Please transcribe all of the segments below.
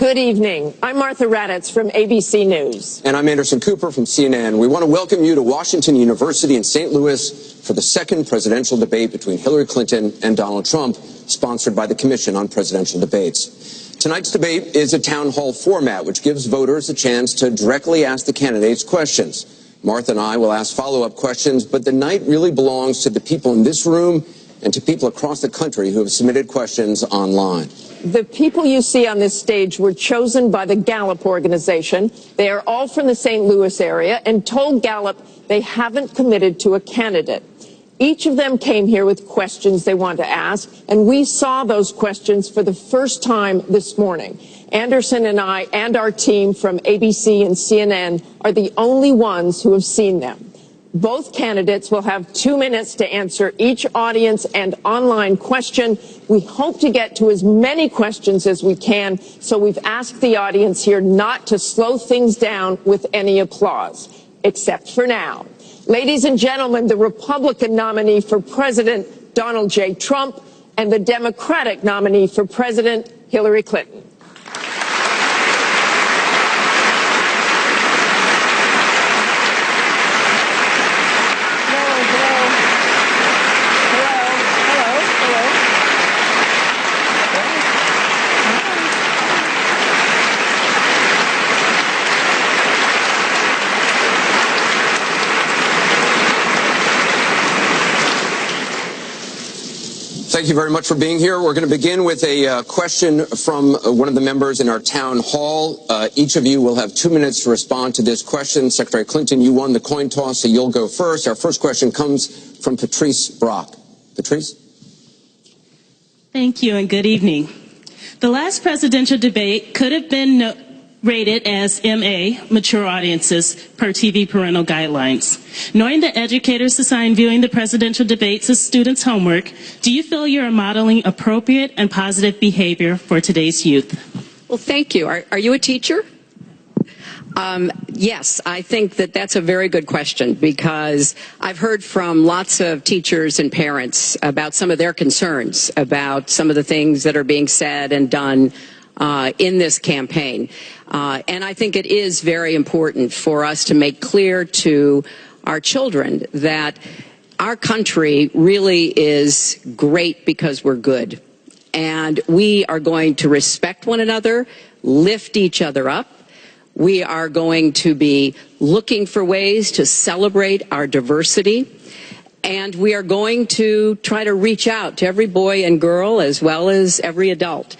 Good evening. I'm Martha Raddatz from ABC News. And I'm Anderson Cooper from CNN. We want to welcome you to Washington University in St. Louis for the second presidential debate between Hillary Clinton and Donald Trump, sponsored by the Commission on Presidential Debates. Tonight's debate is a town hall format, which gives voters a chance to directly ask the candidates questions. Martha and I will ask follow-up questions, but the night really belongs to the people in this room and to people across the country who have submitted questions online. The people you see on this stage were chosen by the Gallup organization. They are all from the St. Louis area and told Gallup they haven't committed to a candidate. Each of them came here with questions they want to ask, and we saw those questions for the first time this morning. Anderson and I and our team from ABC and CNN are the only ones who have seen them. Both candidates will have 2 minutes to answer each audience and online question. We hope to get to as many questions as we can, so we've asked the audience here not to slow things down with any applause, except for now. Ladies and gentlemen, the Republican nominee for President, Donald J. Trump, and the Democratic nominee for President, Hillary Clinton. Thank you very much for being here. We're going to begin with a question from one of the members in our town hall. Each of you will have 2 minutes to respond to this question. Secretary Clinton, you won the coin toss, so you'll go first. Our first question comes from Patrice Brock. Patrice? Thank you and good evening. The last presidential debate could have been rated as MA, mature audiences, per TV parental guidelines. Knowing that educators assign viewing the presidential debates as students' homework, do you feel you are modeling appropriate and positive behavior for today's youth? Well, thank you. Are you a teacher? Yes, I think that that's a very good question, because I've heard from lots of teachers and parents about some of their concerns about some of the things that are being said and done in this campaign. And I think it is very important for us to make clear to our children that our country really is great because we're good. And we are going to respect one another, lift each other up. We are going to be looking for ways to celebrate our diversity. And we are going to try to reach out to every boy and girl as well as every adult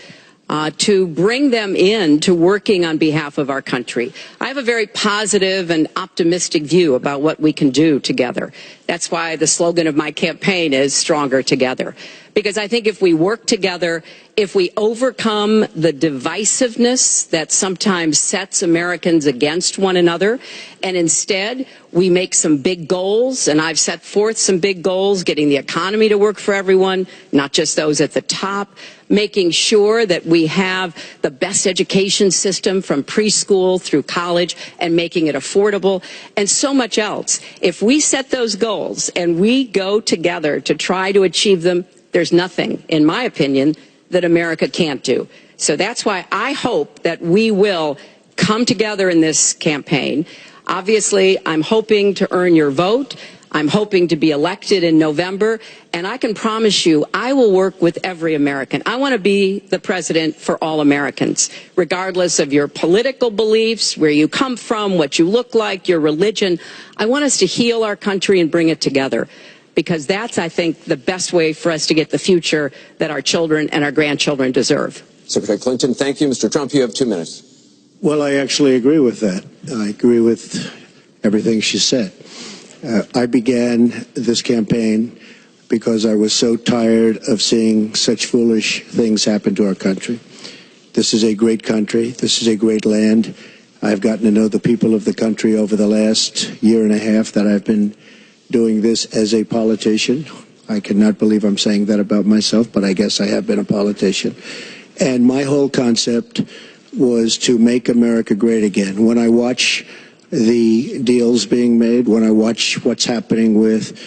to bring them in to working on behalf of our country. I have a very positive and optimistic view about what we can do together. That's why the slogan of my campaign is Stronger Together. Because I think if we work together, if we overcome the divisiveness that sometimes sets Americans against one another, and instead we make some big goals, and I've set forth some big goals, getting the economy to work for everyone, not just those at the top, making sure that we have the best education system from preschool through college and making it affordable, and so much else. If we set those goals and we go together to try to achieve them, there's nothing, in my opinion, that America can't do. So that's why I hope that we will come together in this campaign. Obviously, I'm hoping to earn your vote. I'm hoping to be elected in November, and I can promise you I will work with every American. I want to be the president for all Americans, regardless of your political beliefs, where you come from, what you look like, your religion. I want us to heal our country and bring it together, because that's, I think, the best way for us to get the future that our children and our grandchildren deserve. Secretary Clinton, thank you. Mr. Trump, you have 2 minutes. Well, I actually agree with that. I agree with everything she said. I began this campaign because I was so tired of seeing such foolish things happen to our country. This is a great country. This is a great land. I've gotten to know the people of the country over the last year and a half that I've been doing this as a politician. I cannot believe I'm saying that about myself, but I guess I have been a politician. And my whole concept was to make America great again. When I watch the deals being made, when I watch what's happening with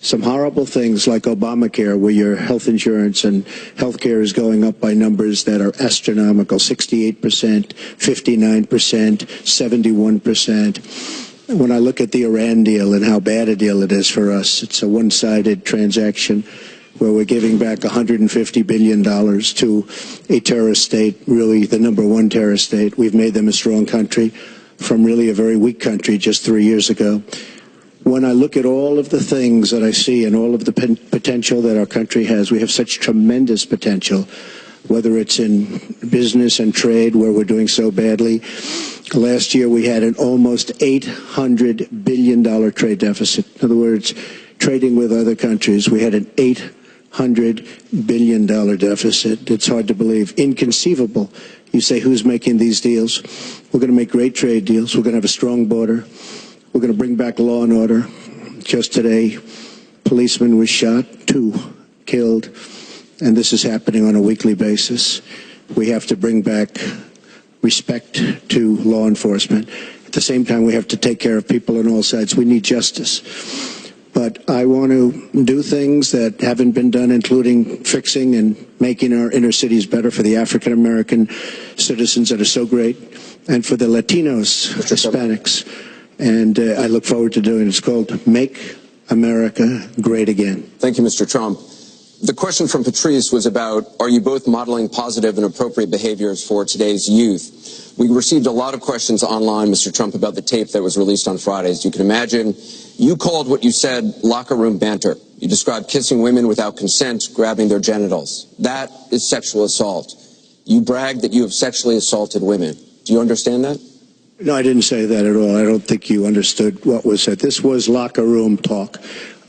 some horrible things like Obamacare, where your health insurance and health care is going up by numbers that are astronomical, 68%, 59%, 71%. When I look at the Iran deal and how bad a deal it is for us, it's a one-sided transaction where we're giving back $150 billion to a terrorist state, really the #1 terrorist state. We've made them a strong country from really a very weak country just 3 years ago. When I look at all of the things that I see and all of the potential that our country has, we have such tremendous potential, whether it's in business and trade, where we're doing so badly. Last year, we had an almost $800 billion trade deficit. In other words, trading with other countries, we had an $800 billion deficit. It's hard to believe. Inconceivable. You say, who's making these deals? We're going to make great trade deals. We're going to have a strong border. We're going to bring back law and order. Just today, policeman was shot, 2 killed, and this is happening on a weekly basis. We have to bring back respect to law enforcement. At the same time, we have to take care of people on all sides. We need justice. But I want to do things that haven't been done, including fixing and making our inner cities better for the African-American citizens that are so great, and for the Latinos, Hispanics. And I look forward to doing it. It's called Make America Great Again. Thank you, Mr. Trump. The question from Patrice was about, are you both modeling positive and appropriate behaviors for today's youth? We received a lot of questions online, Mr. Trump, about the tape that was released on Friday. As you can imagine, you called what you said locker room banter. You described kissing women without consent, grabbing their genitals. That is sexual assault. You bragged that you have sexually assaulted women. Do you understand that? No, I didn't say that at all. I don't think you understood what was said. This was locker room talk.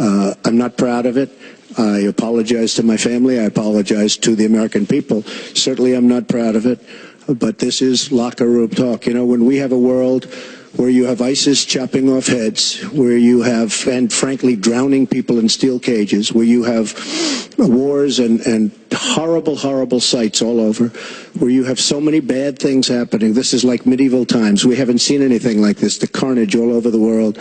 I'm not proud of it. I apologize to my family. I apologize to the American people. Certainly I'm not proud of it. But this is locker room talk. You know, when we have a world where you have ISIS chopping off heads, where you have, and frankly, drowning people in steel cages, where you have wars and horrible, horrible sights all over, where you have so many bad things happening. This is like medieval times. We haven't seen anything like this, the carnage all over the world.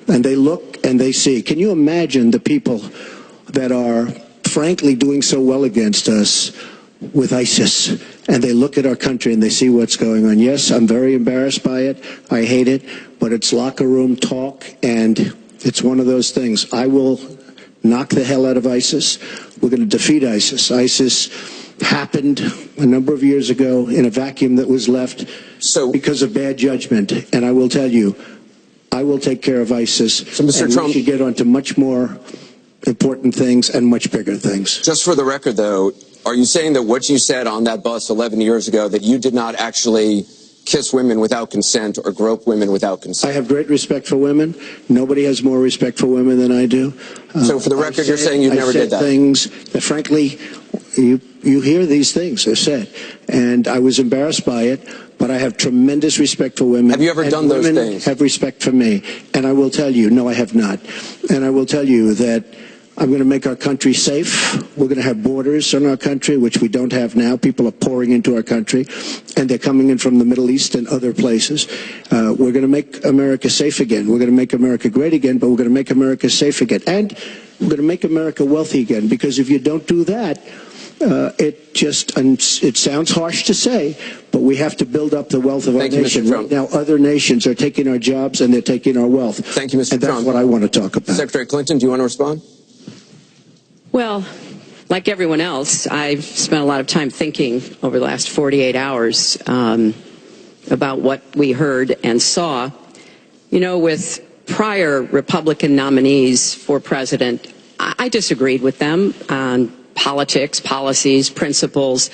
And they look and they see. Can you imagine the people that are, frankly, doing so well against us with ISIS, and they look at our country and they see what's going on? Yes, I'm very embarrassed by it. I hate it, but it's locker room talk, and it's one of those things. I will knock the hell out of ISIS. We're going to defeat ISIS. ISIS happened a number of years ago in a vacuum that was left because of bad judgment, and I will tell you, I will take care of ISIS, so Mr. Trump, we should get on to much more important things and much bigger things. Just for the record, though, are you saying that what you said on that bus 11 years ago, that you did not actually kiss women without consent or grope women without consent? I have great respect for women. Nobody has more respect for women than I do. So for the record, you're saying you never did that? Things that, frankly, you hear these things are said. And I was embarrassed by it, but I have tremendous respect for women. Have you ever done those things? Women have respect for me. And I will tell you, no, I have not. And I will tell you that I'm going to make our country safe. We're going to have borders in our country, which we don't have now. People are pouring into our country, and they're coming in from the Middle East and other places. We're going to make America safe again. We're going to make America great again, but we're going to make America safe again. And we're going to make America wealthy again, because if you don't do that, it sounds harsh to say, but we have to build up the wealth of our nation. Right now, other nations are taking our jobs and they're taking our wealth. Thank you, Mr. Trump. And that's what I want to talk about. Secretary Clinton, do you want to respond? Well, like everyone else, I've spent a lot of time thinking over the last 48 hours about what we heard and saw. You know, with prior Republican nominees for president, I disagreed with them on politics, policies, principles,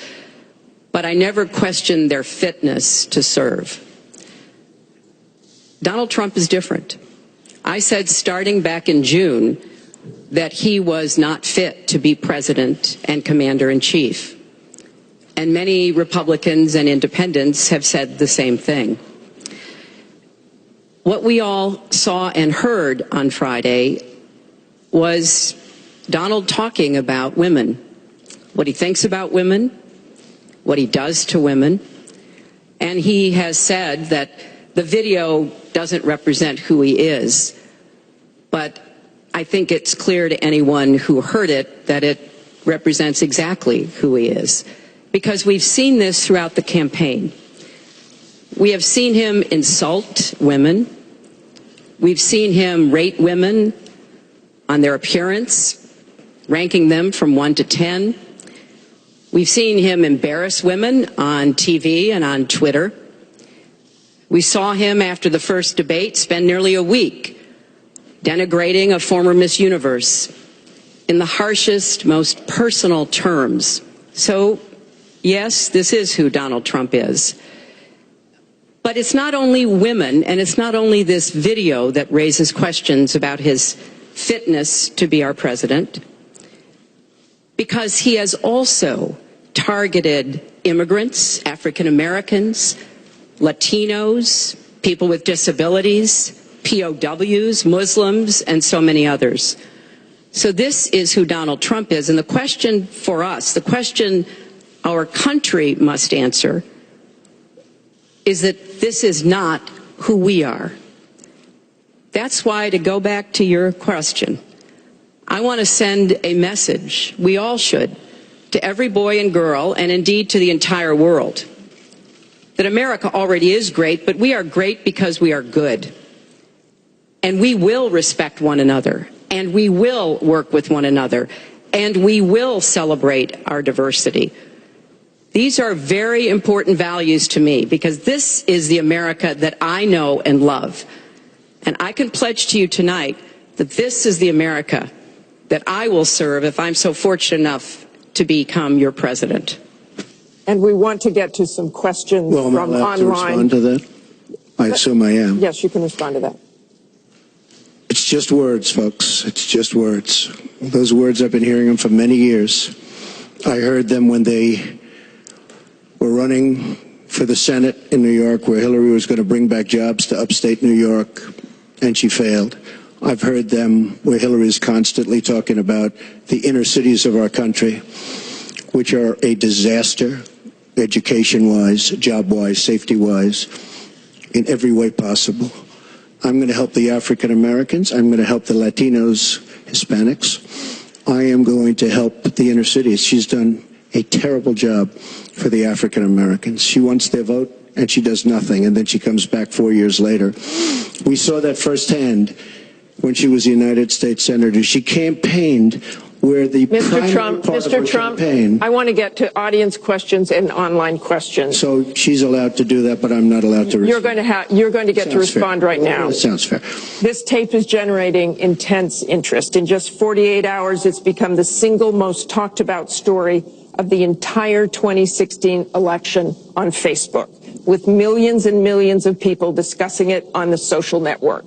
but I never questioned their fitness to serve. Donald Trump is different. I said starting back in June that he was not fit to be president and commander-in-chief. And many Republicans and independents have said the same thing. What we all saw and heard on Friday was Donald talking about women, what he thinks about women, what he does to women, and he has said that the video doesn't represent who he is, but I think it's clear to anyone who heard it that it represents exactly who he is, because we've seen this throughout the campaign. We have seen him insult women. We've seen him rate women on their appearance, ranking them from 1 to 10. We've seen him embarrass women on TV and on Twitter. We saw him after the first debate spend nearly a week denigrating a former Miss Universe in the harshest, most personal terms. So, yes, this is who Donald Trump is. But it's not only women, and it's not only this video that raises questions about his fitness to be our president, because he has also targeted immigrants, African Americans, Latinos, people with disabilities, POWs, Muslims, and so many others. So this is who Donald Trump is. And the question for us, the question our country must answer, is that this is not who we are. That's why, to go back to your question, I want to send a message, we all should, to every boy and girl, and indeed to the entire world, that America already is great, but we are great because we are good. And we will respect one another, and we will work with one another, and we will celebrate our diversity. These are very important values to me, because this is the America that I know and love. And I can pledge to you tonight that this is the America that I will serve if I'm so fortunate enough to become your president. And we want to get to some questions Well, am I from allowed to online. respond to that? I assume I am. Yes, you can respond to that. It's just words, folks. It's just words. Those words, I've been hearing them for many years. I heard them when they were running for the Senate in New York, where Hillary was going to bring back jobs to upstate New York, and she failed. I've heard them where Hillary is constantly talking about the inner cities of our country, which are a disaster, education-wise, job-wise, safety-wise, in every way possible. I'm going to help the African Americans. I'm going to help the Latinos, Hispanics. I am going to help the inner cities. She's done a terrible job for the African Americans. She wants their vote, and she does nothing, and then she comes back 4 years later. We saw that firsthand when she was a United States Senator. She campaigned where the primary part of her campaign. I want to get to audience questions and online questions. So she's allowed to do that, but I'm not allowed to respond. You're going to get to respond right now. That sounds fair. This tape is generating intense interest. In just 48 hours, it's become the single most talked about story of the entire 2016 election on Facebook, with millions and millions of people discussing it on the social network.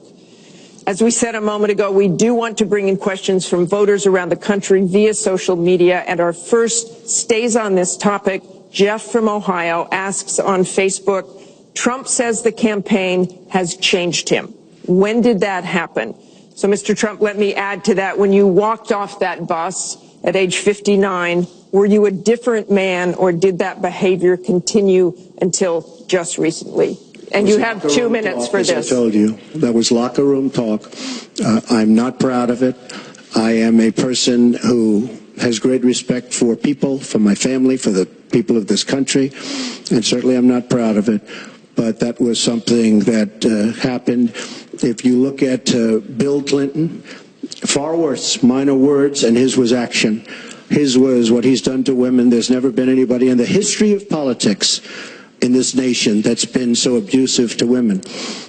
As we said a moment ago, we do want to bring in questions from voters around the country via social media, and our first stays on this topic. Jeff from Ohio asks on Facebook, Trump says the campaign has changed him. When did that happen? So, Mr. Trump, let me add to that. When you walked off that bus at age 59, were you a different man, or did that behavior continue until just recently? And you have 2 minutes for this. I told you, that was locker room talk. I'm not proud of it. I am a person who has great respect for people, for my family, for the people of this country, and certainly I'm not proud of it. But that was something that happened. If you look at Bill Clinton, far worse, minor words, and his was action. His was what he's done to women. There's never been anybody in the history of politics in this nation that's been so abusive to women.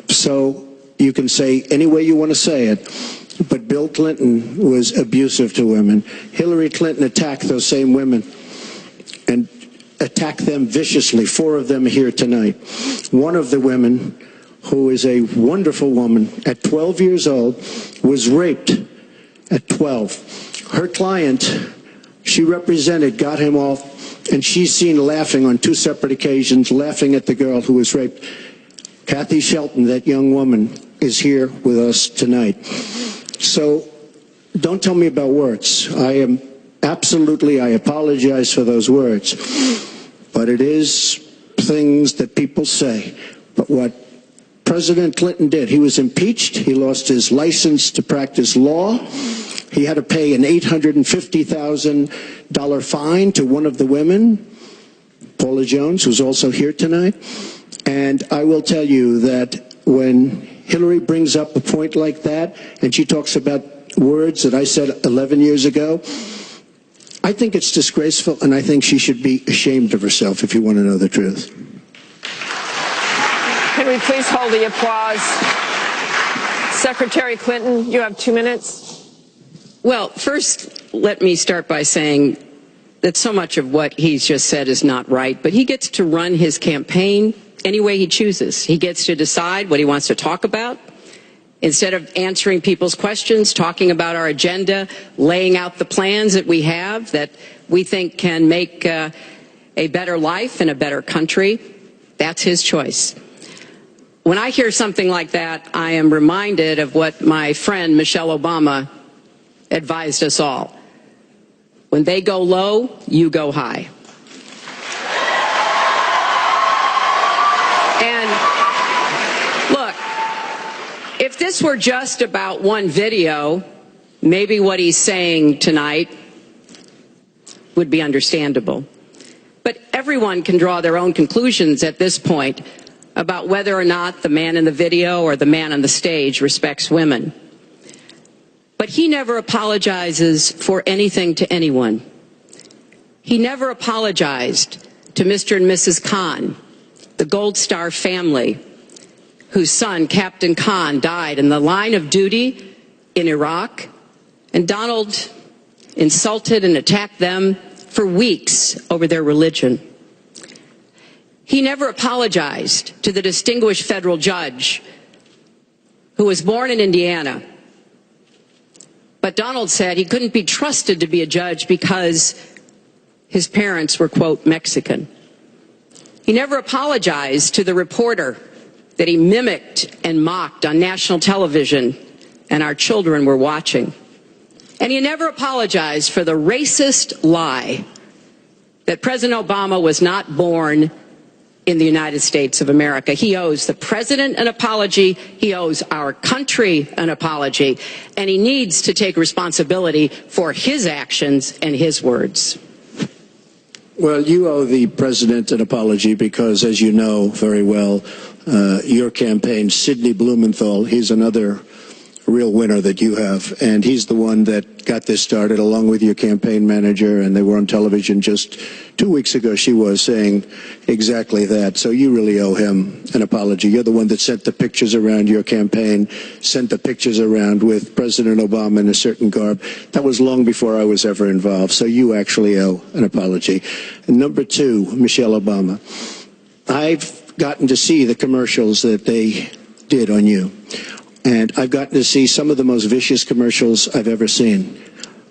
So you can say any way you want to say it, but Bill Clinton was abusive to women. Hillary Clinton attacked those same women and attacked them viciously. 4 of them here tonight. One of the women, who is a wonderful woman, at 12 years old, was raped at 12. Her client, she represented, got him off, and she's seen laughing on 2 separate occasions, laughing at the girl who was raped. Kathy Shelton, that young woman, is here with us tonight. So don't tell me about words. I apologize for those words. But it is things that people say. But what President Clinton did. He was impeached. He lost his license to practice law. He had to pay an $850,000 fine to one of the women, Paula Jones, who's also here tonight. And I will tell you that when Hillary brings up a point like that, and she talks about words that I said 11 years ago, I think it's disgraceful, and I think she should be ashamed of herself, if you want to know the truth. Can we please hold the applause? Secretary Clinton, you have 2 minutes. Well, first, let me start by saying that so much of what he's just said is not right, but he gets to run his campaign any way he chooses. He gets to decide what he wants to talk about. Instead of answering people's questions, talking about our agenda, laying out the plans that we have that we think can make a better life and a better country, that's his choice. When I hear something like that, I am reminded of what my friend Michelle Obama advised us all. When they go low, you go high. And look, if this were just about one video, maybe what he's saying tonight would be understandable. But everyone can draw their own conclusions at this point about whether or not the man in the video or the man on the stage respects women. But he never apologizes for anything to anyone. He never apologized to Mr. and Mrs. Khan, the Gold Star family, whose son, Captain Khan, died in the line of duty in Iraq. And Donald insulted and attacked them for weeks over their religion. He never apologized to the distinguished federal judge who was born in Indiana. But Donald said he couldn't be trusted to be a judge because his parents were, quote, Mexican. He never apologized to the reporter that he mimicked and mocked on national television and our children were watching. And he never apologized for the racist lie that President Obama was not born in the United States of America. He owes the president an apology. He owes our country an apology. And he needs to take responsibility for his actions and his words. Well, you owe the president an apology because, as you know very well, your campaign, Sidney Blumenthal, he's another real winner that you have, and he's the one that got this started along with your campaign manager, and they were on television just 2 weeks ago. She was saying exactly that, so you really owe him an apology. You're the one that sent the pictures around your campaign, sent the pictures around with President Obama in a certain garb. That was long before I was ever involved, so you actually owe an apology. And number two, Michelle Obama, I've gotten to see the commercials that they did on you. And I've gotten to see some of the most vicious commercials I've ever seen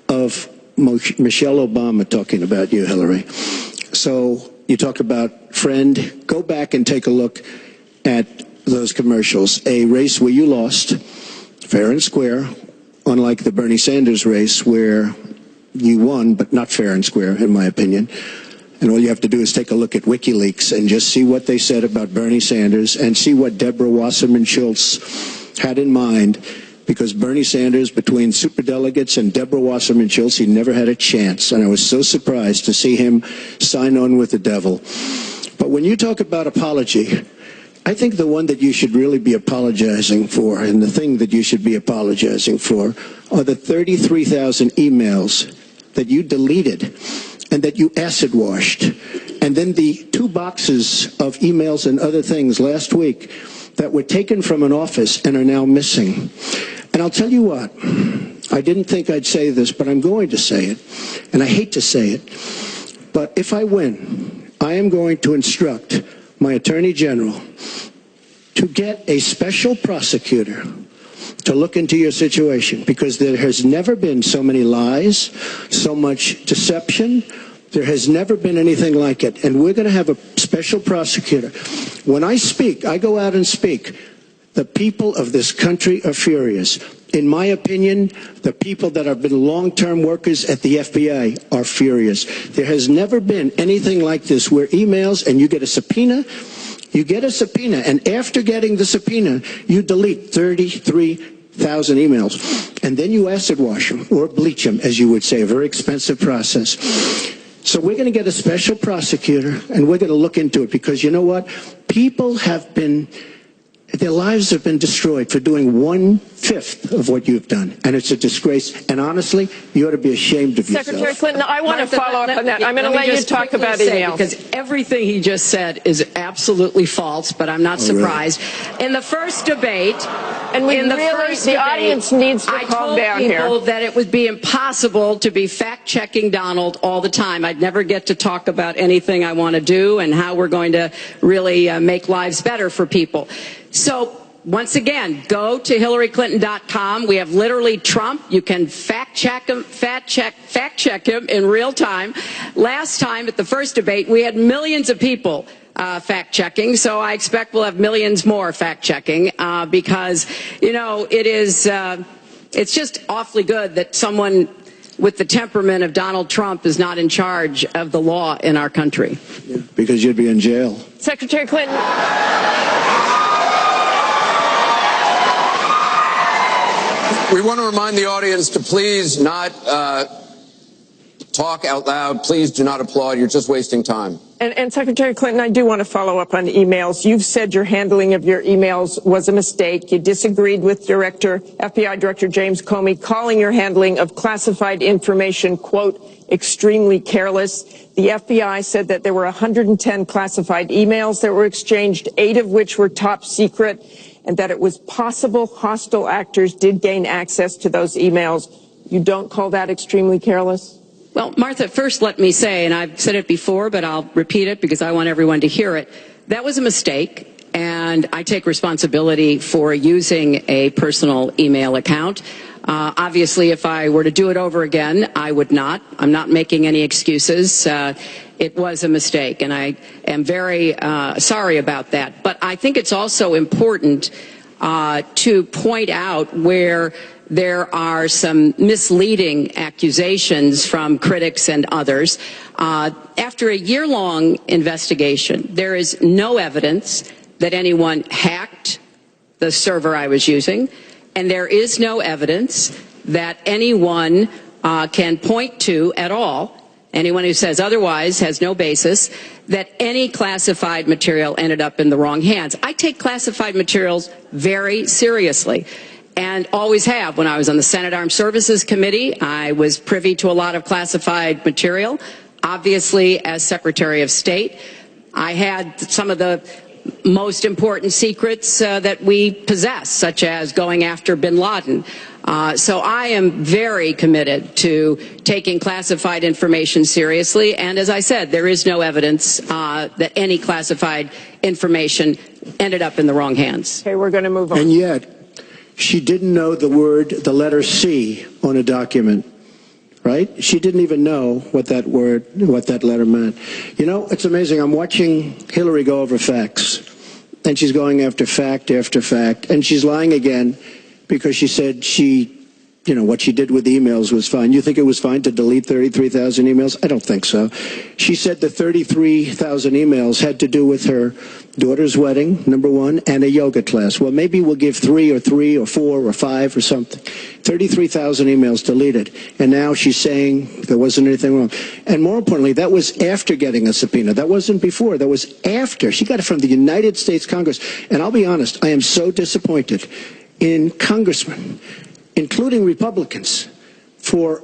of Michelle Obama talking about you, Hillary. So you talk about friend, go back and take a look at those commercials. A race where you lost, fair and square, unlike the Bernie Sanders race where you won, but not fair and square, in my opinion. And all you have to do is take a look at WikiLeaks and just see what they said about Bernie Sanders and see what Deborah Wasserman Schultz had in mind, because Bernie Sanders, between superdelegates and Deborah Wasserman Schultz, he never had a chance. And I was so surprised to see him sign on with the devil. But when you talk about apology, I think the one that you should really be apologizing for, and the thing that you should be apologizing for, are the 33,000 emails that you deleted and that you acid washed. And then the 2 boxes of emails and other things last week that were taken from an office and are now missing. And I'll tell you what, I didn't think I'd say this, but I'm going to say it, and I hate to say it, but if I win, I am going to instruct my Attorney General to get a special prosecutor to look into your situation, because there has never been so many lies, so much deception. There has never been anything like it, and we're going to have a special prosecutor. When I speak, I go out and speak. The people of this country are furious. In my opinion, the people that have been long-term workers at the FBI are furious. There has never been anything like this, where emails, and you get a subpoena, You get a subpoena, and after getting the subpoena, you delete 33,000 emails, and then you acid wash them, or bleach them, as you would say, a very expensive process. So we're going to get a special prosecutor, and we're going to look into it, because you know what? People have been, their lives have been destroyed for doing 1/5 of what you've done, and it's a disgrace. And honestly, you ought to be ashamed of yourself. Secretary Clinton, I want to follow up on that. I'm going to let you talk about emails. Because everything he just said is absolutely false, but I'm not surprised. Really? In the first debate, and the audience needs to calm down here. I told people that it would be impossible to be fact-checking Donald all the time. I'd never get to talk about anything I want to do and how we're going to really make lives better for people. So, once again, go to HillaryClinton.com. We have literally Trump. You can fact check him in real time. Last time at the first debate, we had millions of people fact checking. So I expect we'll have millions more fact checking because, you know, it's just awfully good that someone with the temperament of Donald Trump is not in charge of the law in our country. Yeah, because you'd be in jail. Secretary Clinton. We want to remind the audience to please not talk out loud. Please do not applaud. You're just wasting time. And Secretary Clinton, I do want to follow up on emails. You've said your handling of your emails was a mistake. You disagreed with FBI Director James Comey, calling your handling of classified information, quote, extremely careless. The FBI said that there were 110 classified emails that were exchanged, 8 of which were top secret, and that it was possible hostile actors did gain access to those emails. You don't call that extremely careless? Well, Martha, first let me say, and I've said it before, but I'll repeat it because I want everyone to hear it, that was a mistake, and I take responsibility for using a personal email account. Obviously, if I were to do it over again, I would not. I'm not making any excuses. It was a mistake, and I am very sorry about that. But I think it's also important to point out where there are some misleading accusations from critics and others. After a year-long investigation, there is no evidence that anyone hacked the server I was using, and there is no evidence that anyone can point to at all. Anyone who says otherwise has no basis that any classified material ended up in the wrong hands. I take classified materials very seriously and always have. When I was on the Senate Armed Services Committee, I was privy to a lot of classified material. Obviously, as Secretary of State, I had some of the most important secrets that we possess, such as going after bin Laden. So I am very committed to taking classified information seriously. And as I said, there is no evidence that any classified information ended up in the wrong hands. Okay, we're going to move on. And yet, she didn't know the letter C on a document. Right? She didn't even know what that letter meant. You know, it's amazing. I'm watching Hillary go over facts, and she's going after fact after fact, and she's lying again because she said what she did with emails was fine. You think it was fine to delete 33,000 emails? I don't think so. She said the 33,000 emails had to do with her daughter's wedding, number one, and a yoga class. Well, maybe we'll give 3 or 4 or 5 or something. 33,000 emails deleted. And now she's saying there wasn't anything wrong. And more importantly, that was after getting a subpoena. That wasn't before. That was after. She got it from the United States Congress. And I'll be honest, I am so disappointed in congressmen, including Republicans, for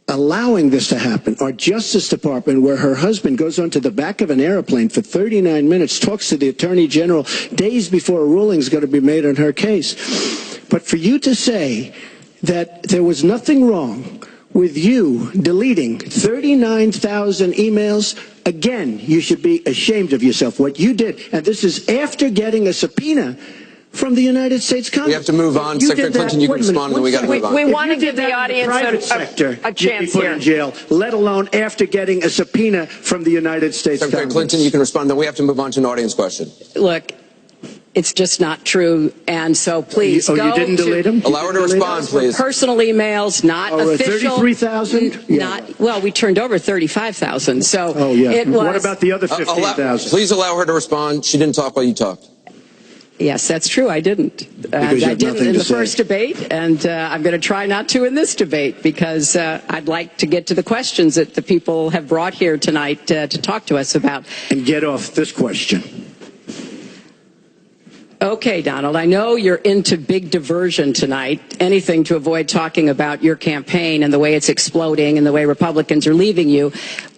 allowing this to happen. Our Justice Department, where her husband goes onto the back of an airplane for 39 minutes, talks to the Attorney General days before a ruling is going to be made on her case. But for you to say that there was nothing wrong with you deleting 39,000 emails, again, you should be ashamed of yourself. What you did, and this is after getting a subpoena from the United States Congress. We have to move on. Secretary Clinton, you can respond, and we got to move on. We want to give the audience a chance here. In jail, let alone after getting a subpoena from the United States Secretary Congress. Clinton, you can respond. Then we have to move on to an audience question. Look, It's just not true. And so please you go didn't delete them? Allow her to respond, please. Personal emails, not official. 33,000? Well, we turned over 35,000. So it was. What about the other 15,000? Please allow her to respond. She didn't talk while you talked. Yes, that's true. I didn't. Because you I have didn't nothing in to the say. first debate, and I'm going to try not to in this debate because I'd like to get to the questions that the people have brought here tonight to talk to us about. And get off this question. Okay, Donald, I know you're into big diversion tonight, anything to avoid talking about your campaign and the way it's exploding and the way Republicans are leaving you.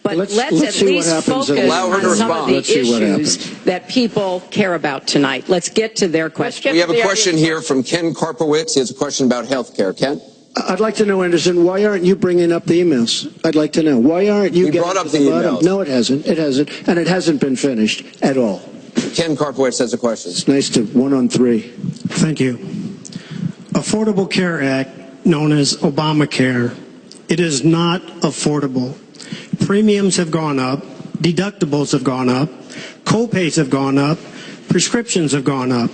But let's at least focus on some of the issues that people care about tonight. Let's get to their questions. We have a question here from Ken Karpowitz. He has a question about health care. Ken? I'd like to know, Anderson, why aren't you bringing up the emails? I'd like to know. Why aren't you getting brought up to the bottom? emails. No, it hasn't. It hasn't. And it hasn't been finished at all. Ken Karpowitz has a question. It's nice to 1 on 3. Thank you. Affordable Care Act, known as Obamacare, it is not affordable. Premiums have gone up, deductibles have gone up, co-pays have gone up, prescriptions have gone up,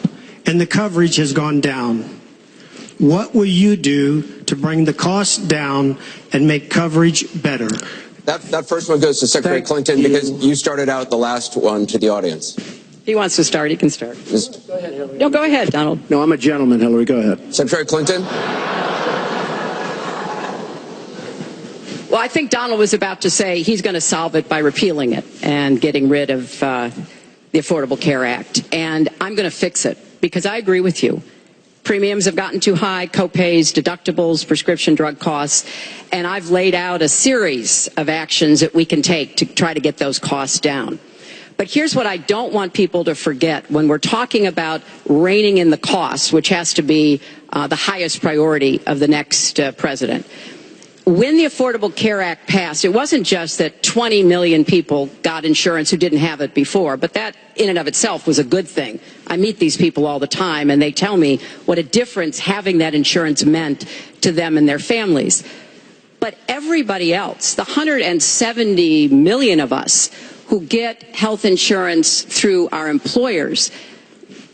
and the coverage has gone down. What will you do to bring the costs down and make coverage better? That first one goes to Secretary Clinton because you started out the last one to the audience. If he wants to start, he can start. Go ahead, Hillary. No, go ahead, Donald. No, I'm a gentleman, Hillary. Go ahead. Secretary Clinton? Well, I think Donald was about to say he's going to solve it by repealing it and getting rid of the Affordable Care Act. And I'm going to fix it because I agree with you. Premiums have gotten too high, co-pays, deductibles, prescription drug costs, and I've laid out a series of actions that we can take to try to get those costs down. But here's what I don't want people to forget when we're talking about reining in the costs, which has to be the highest priority of the next president. When the Affordable Care Act passed, it wasn't just that 20 million people got insurance who didn't have it before, but that in and of itself was a good thing. I meet these people all the time, and they tell me what a difference having that insurance meant to them and their families. But everybody else, the 170 million of us who get health insurance through our employers,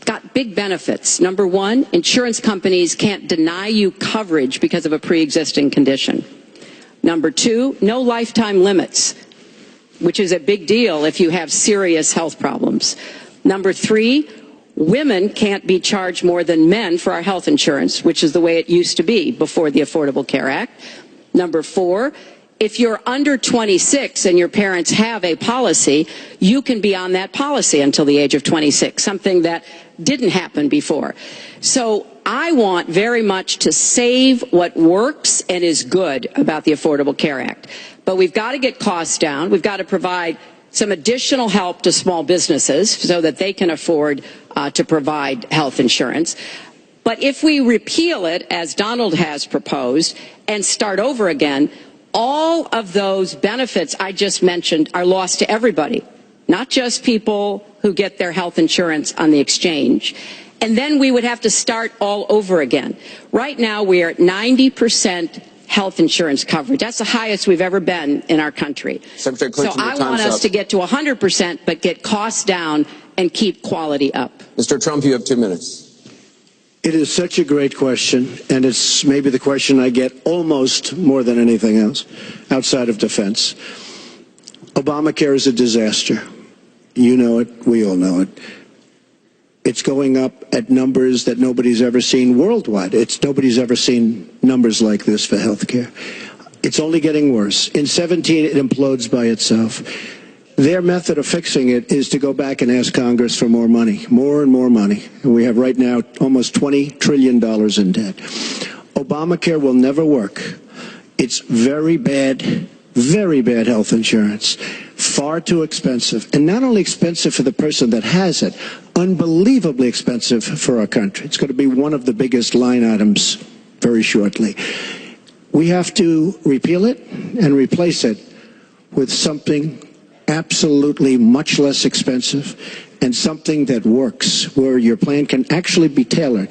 got big benefits. Number one, insurance companies can't deny you coverage because of a pre-existing condition. Number two, no lifetime limits, which is a big deal if you have serious health problems. Number three, women can't be charged more than men for our health insurance, which is the way it used to be before the Affordable Care Act. Number four, if you're under 26 and your parents have a policy, you can be on that policy until the age of 26, something that didn't happen before. So I want very much to save what works and is good about the Affordable Care Act. But we've got to get costs down. We've got to provide some additional help to small businesses so that they can afford to provide health insurance. But if we repeal it, as Donald has proposed, and start over again, all of those benefits I just mentioned are lost to everybody, not just people who get their health insurance on the exchange. And then we would have to start all over again. Right now, we are at 90% health insurance coverage. That's the highest we've ever been in our country. Secretary Clinton, so I want us to get to 100%, but get costs down and keep quality up. Mr. Trump, you have 2 minutes. It is such a great question, and it's maybe the question I get almost more than anything else outside of defense. Obamacare is a disaster. You know it. We all know it. It's going up at numbers that nobody's ever seen worldwide. Nobody's ever seen numbers like this for health care. It's only getting worse. In 17, it implodes by itself. Their method of fixing it is to go back and ask Congress for more money, more and more money. And we have right now almost $20 trillion in debt. Obamacare will never work. It's very bad health insurance, far too expensive. And not only expensive for the person that has it, unbelievably expensive for our country. It's going to be one of the biggest line items very shortly. We have to repeal it and replace it with something absolutely much less expensive and something that works, where your plan can actually be tailored.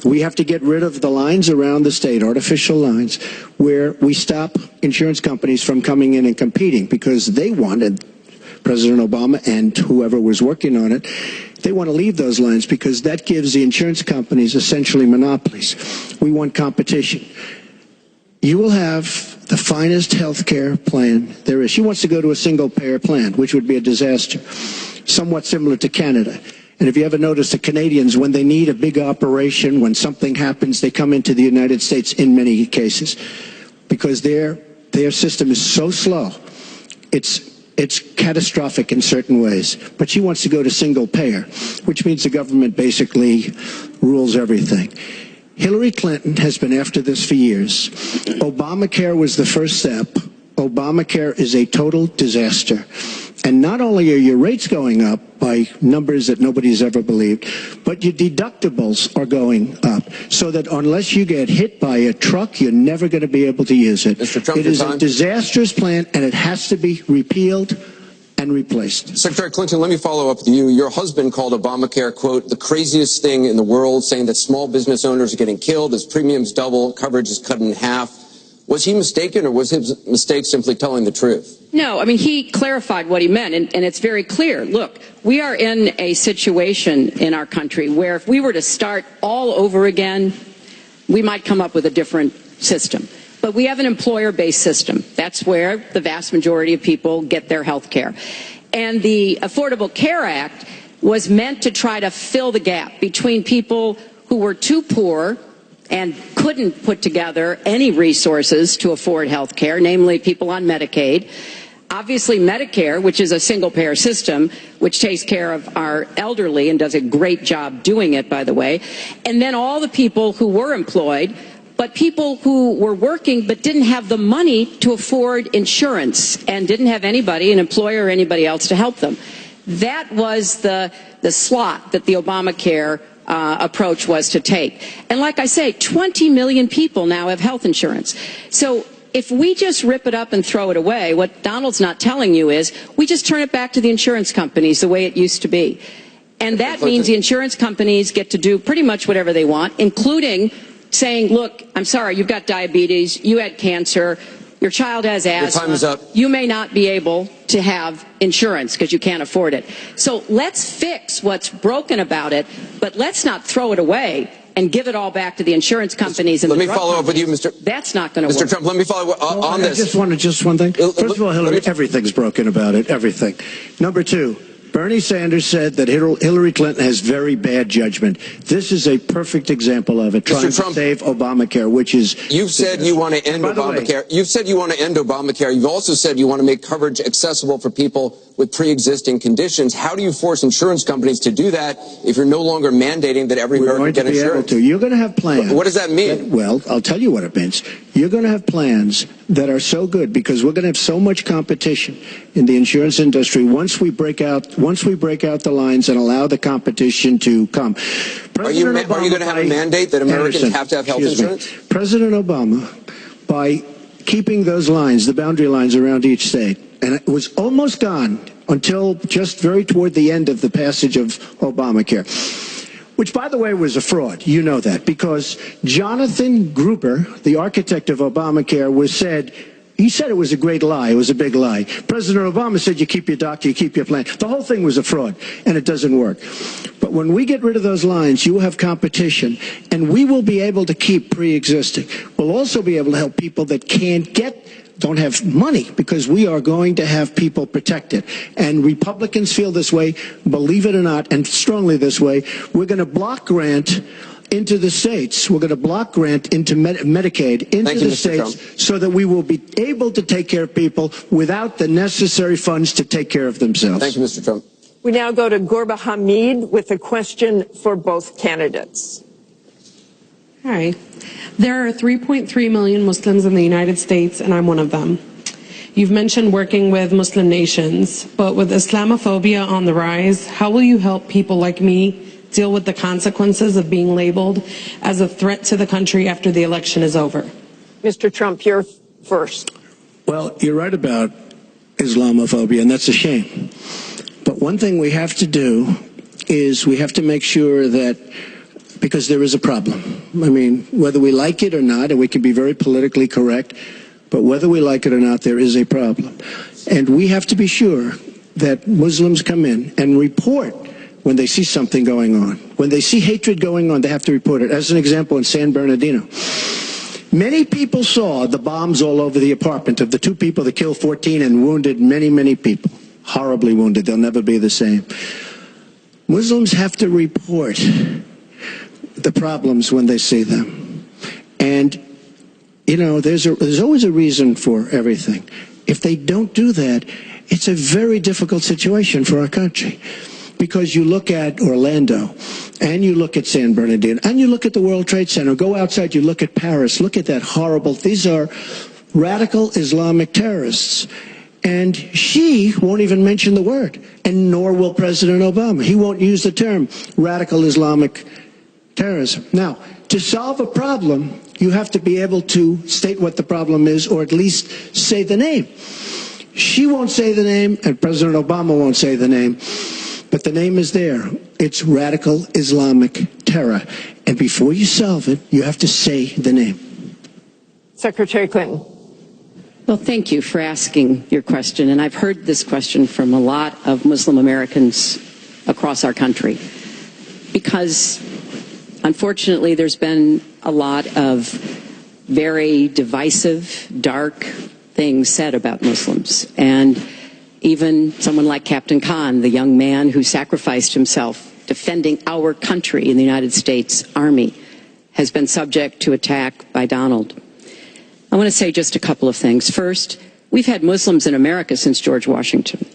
We have to get rid of the lines around the state, artificial lines, where we stop insurance companies from coming in and competing because they wanted President Obama and whoever was working on it, they want to leave those lines because that gives the insurance companies essentially monopolies. We want competition. You will have the finest health care plan there is. She wants to go to a single-payer plan, which would be a disaster, somewhat similar to Canada. And if you ever notice, the Canadians, when they need a big operation, when something happens, they come into the United States in many cases because their system is so slow. It's catastrophic in certain ways. But she wants to go to single payer, which means the government basically rules everything. Hillary Clinton has been after this for years. Obamacare was the first step. Obamacare is a total disaster. And not only are your rates going up by numbers that nobody's ever believed, but your deductibles are going up. So that unless you get hit by a truck, you're never going to be able to use it. Mr. Trump, it is a disastrous plan, and it has to be repealed and replaced. Secretary Clinton, let me follow up with you. Your husband called Obamacare, quote, the craziest thing in the world, saying that small business owners are getting killed as premiums double, coverage is cut in half. Was he mistaken, or was his mistake simply telling the truth? No, I mean, he clarified what he meant, and it's very clear. Look, we are in a situation in our country where if we were to start all over again, we might come up with a different system. But we have an employer-based system. That's where the vast majority of people get their health care. And the Affordable Care Act was meant to try to fill the gap between people who were too poor and couldn't put together any resources to afford health care, namely people on Medicaid. Obviously, Medicare, which is a single-payer system, which takes care of our elderly and does a great job doing it, by the way. And then all the people who were employed, but people who were working but didn't have the money to afford insurance and didn't have anybody, an employer or anybody else, to help them. That was the slot that the Obamacare approach was to take. And like I say, 20 million people now have health insurance. So if we just rip it up and throw it away, what Donald's not telling you is we just turn it back to the insurance companies the way it used to be. And that means the insurance companies get to do pretty much whatever they want, including saying, look, I'm sorry, you've got diabetes, you had cancer, your child has asthma. Your time is up. You may not be able to have insurance because you can't afford it. So let's fix what's broken about it, but let's not throw it away and give it all back to the insurance companies. And let me follow up with you, Mr. That's not going to work. Mr. Trump, let me follow up on this. Just one thing. First of all, Hillary, everything's broken about it, everything. Number two, Bernie Sanders said that Hillary Clinton has very bad judgment. This is a perfect example of it, trying to save Obamacare, which is... You've said you want to end Obamacare. You've said you want to end Obamacare. You've also said you want to make coverage accessible for people with pre-existing conditions. How do you force insurance companies to do that if you're no longer mandating that every American get insurance? You're going to have plans. What does that mean? Well, I'll tell you what it means. You're going to have plans that are so good because we're going to have so much competition in the insurance industry once we break out the lines and allow the competition to come. Are you going to have a mandate that Americans have to have health insurance? President Obama, by keeping those lines, the boundary lines around each state, and it was almost gone until just very toward the end of the passage of Obamacare, which, by the way, was a fraud. You know that, because Jonathan Gruber, the architect of Obamacare, he said it was a great lie. It was a big lie. President Obama said you keep your doctor, you keep your plan. The whole thing was a fraud, and it doesn't work. But when we get rid of those lines, you will have competition, and we will be able to keep pre-existing. We'll also be able to help people that don't have money, because we are going to have people protected. And Republicans feel this way, believe it or not, and strongly this way. We're going to block grant into the states. We're going to block grant into Medicaid into the states so that we will be able to take care of people without the necessary funds to take care of themselves. Thank you, Mr. Trump. We now go to Gorba Hamid with a question for both candidates. Hi. There are 3.3 million Muslims in the United States, and I'm one of them. You've mentioned working with Muslim nations, but with Islamophobia on the rise, how will you help people like me deal with the consequences of being labeled as a threat to the country after the election is over? Mr. Trump, you're first. Well, you're right about Islamophobia, and that's a shame. But one thing we have to do is we have to make sure that, because there is a problem. I mean, whether we like it or not, and we can be very politically correct, but whether we like it or not, there is a problem. And we have to be sure that Muslims come in and report when they see something going on. When they see hatred going on, they have to report it. As an example, in San Bernardino, many people saw the bombs all over the apartment of the two people that killed 14 and wounded many, many people. Horribly wounded. They'll never be the same. Muslims have to report the problems when they see them. And, you know, there's always a reason for everything. If they don't do that, it's a very difficult situation for our country. Because you look at Orlando, and you look at San Bernardino, and you look at the World Trade Center, go outside, you look at Paris, look at that horrible, these are radical Islamic terrorists. And she won't even mention the word, and nor will President Obama. He won't use the term radical Islamic terrorism. Now, to solve a problem, you have to be able to state what the problem is, or at least say the name. She won't say the name, and President Obama won't say the name. But the name is there. It's radical Islamic terror. And before you solve it, you have to say the name. Secretary Clinton. Well, thank you for asking your question. And I've heard this question from a lot of Muslim Americans across our country. Because, unfortunately, there's been a lot of very divisive, dark things said about Muslims. And even someone like Captain Khan, the young man who sacrificed himself defending our country in the United States Army, has been subject to attack by Donald. I want to say just a couple of things. First, we've had Muslims in America since George Washington.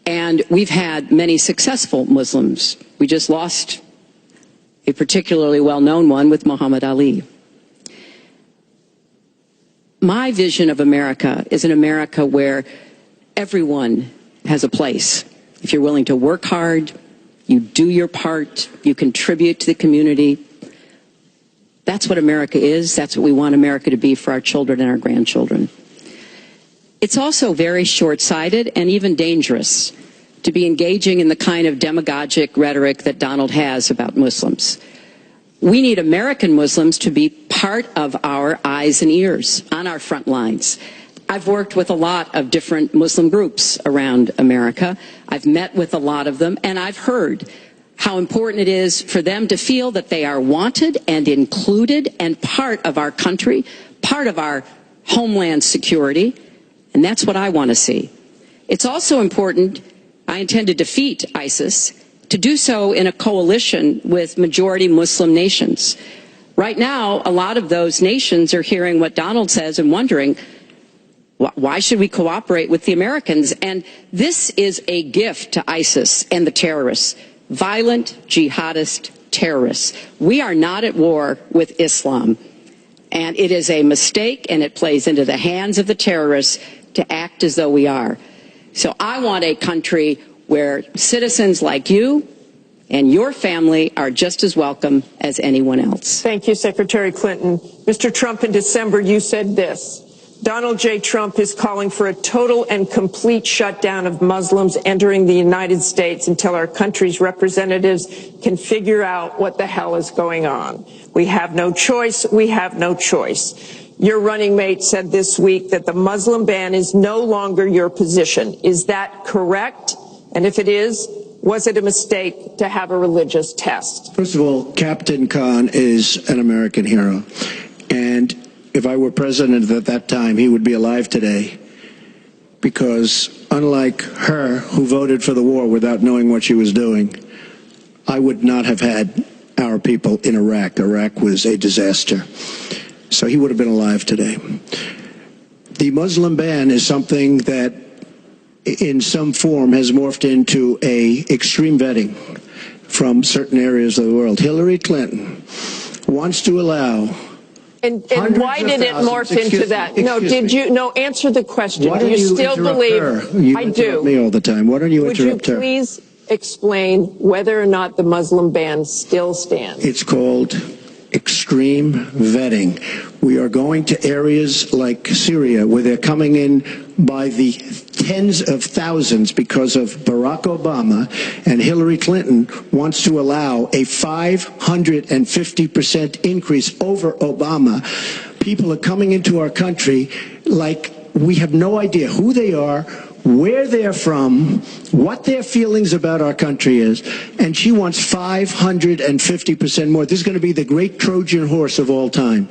And we've had many successful Muslims. We just lost a particularly well-known one with Muhammad Ali. My vision of America is an America where everyone has a place. If you're willing to work hard, you do your part, you contribute to the community. That's what America is. That's what we want America to be for our children and our grandchildren. It's also very short-sighted and even dangerous to be engaging in the kind of demagogic rhetoric that Donald has about Muslims. We need American Muslims to be part of our eyes and ears on our front lines. I've worked with a lot of different Muslim groups around America. I've met with a lot of them, and I've heard how important it is for them to feel that they are wanted and included and part of our country, part of our homeland security, and that's what I want to see. It's also important, I intend to defeat ISIS, to do so in a coalition with majority Muslim nations. Right now, a lot of those nations are hearing what Donald says and wondering, why should we cooperate with the Americans? And this is a gift to ISIS and the terrorists, violent jihadist terrorists. We are not at war with Islam. And it is a mistake, and it plays into the hands of the terrorists to act as though we are. So I want a country where citizens like you and your family are just as welcome as anyone else. Thank you, Secretary Clinton. Mr. Trump, in December, you said this: Donald J. Trump is calling for a total and complete shutdown of Muslims entering the United States until our country's representatives can figure out what the hell is going on. We have no choice. We have no choice. Your running mate said this week that the Muslim ban is no longer your position. Is that correct? And if it is, was it a mistake to have a religious test? First of all, Captain Khan is an American hero. And if I were president at that time, he would be alive today, because unlike her, who voted for the war without knowing what she was doing, I would not have had our people in Iraq. Iraq was a disaster. So he would have been alive today. The Muslim ban is something that in some form has morphed into a extreme vetting from certain areas of the world. Hillary Clinton wants to allow And why did it morph into that? Answer the question. Why do you still believe? I do. Me all the time. Why don't you interrupt her? Would you please explain whether or not the Muslim ban still stands? It's called extreme vetting. We are going to areas like Syria where they're coming in by the tens of thousands because of Barack Obama, and Hillary Clinton wants to allow a 550% increase over Obama. People are coming into our country like we have no idea who they are, where they're from, what their feelings about our country is, and she wants 550% more. This is going to be the great Trojan horse of all time.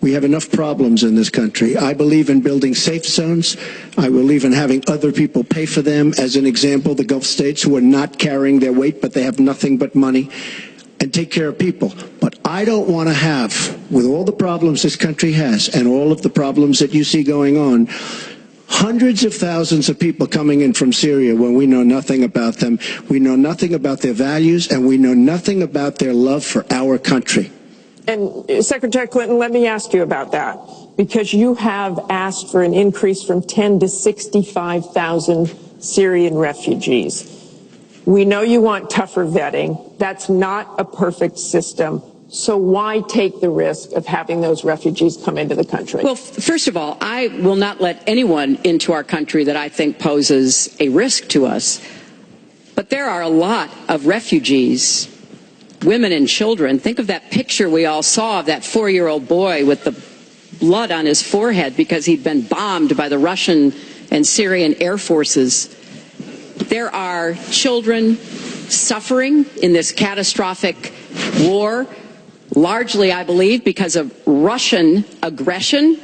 We have enough problems in this country. I believe in building safe zones. I believe in having other people pay for them. As an example, the Gulf states who are not carrying their weight, but they have nothing but money, and take care of people. But I don't want to have, with all the problems this country has and all of the problems that you see going on, hundreds of thousands of people coming in from Syria when we know nothing about them. We know nothing about their values, and we know nothing about their love for our country. And Secretary Clinton, let me ask you about that, because you have asked for an increase from 10 to 65,000 Syrian refugees. We know you want tougher vetting. That's not a perfect system. So why take the risk of having those refugees come into the country? Well, first of all, I will not let anyone into our country that I think poses a risk to us. But there are a lot of refugees, women and children. Think of that picture we all saw of that 4-year-old boy with the blood on his forehead because he'd been bombed by the Russian and Syrian air forces. There are children suffering in this catastrophic war, largely, I believe, because of Russian aggression,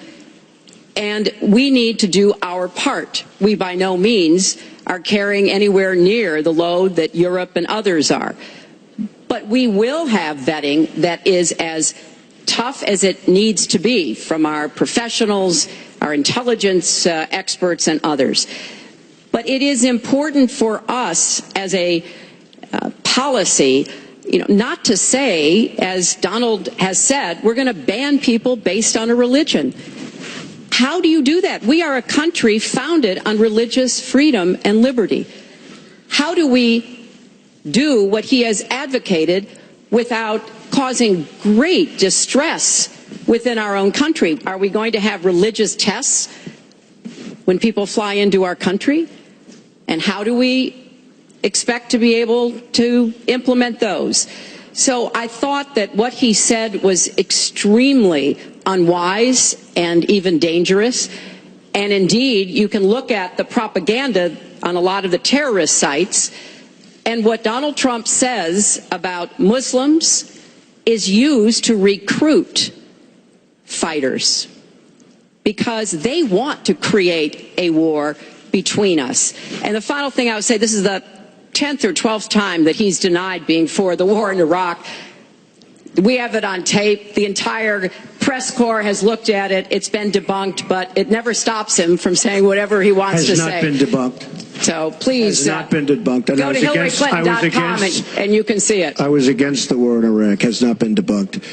and we need to do our part. We by no means are carrying anywhere near the load that Europe and others are. But we will have vetting that is as tough as it needs to be from our professionals, our intelligence experts, and others. But it is important for us as a policy, not to say, as Donald has said, we're going to ban people based on a religion. How do you do that? We are a country founded on religious freedom and liberty. How do we do what he has advocated without causing great distress within our own country? Are we going to have religious tests when people fly into our country? And how do we expect to be able to implement those? So I thought that what he said was extremely unwise and even dangerous. And indeed, you can look at the propaganda on a lot of the terrorist sites, and what Donald Trump says about Muslims is used to recruit fighters because they want to create a war between us. And the final thing I would say, this is the 10th or 12th time that he's denied being for the war in Iraq. We have it on tape. The entire press corps has looked at it. It's been debunked, but it never stops him from saying whatever he wants to say. Has not been debunked. So please has not been debunked. And go to HillaryClinton.com and you can see it. I was against the war in Iraq. Has not been debunked.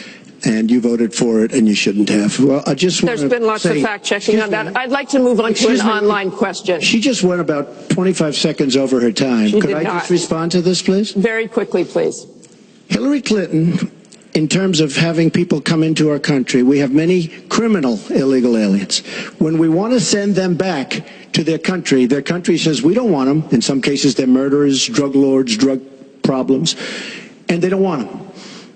And you voted for it, and you shouldn't have. Well, I just want There's been lots of fact-checking on that. I'd like to move on to an online question. She just went about 25 seconds over her time. Could I just respond to this, please? Very quickly, please. Hillary Clinton, in terms of having people come into our country, we have many criminal illegal aliens. When we want to send them back to their country says we don't want them. In some cases, they're murderers, drug lords, drug problems, and they don't want them.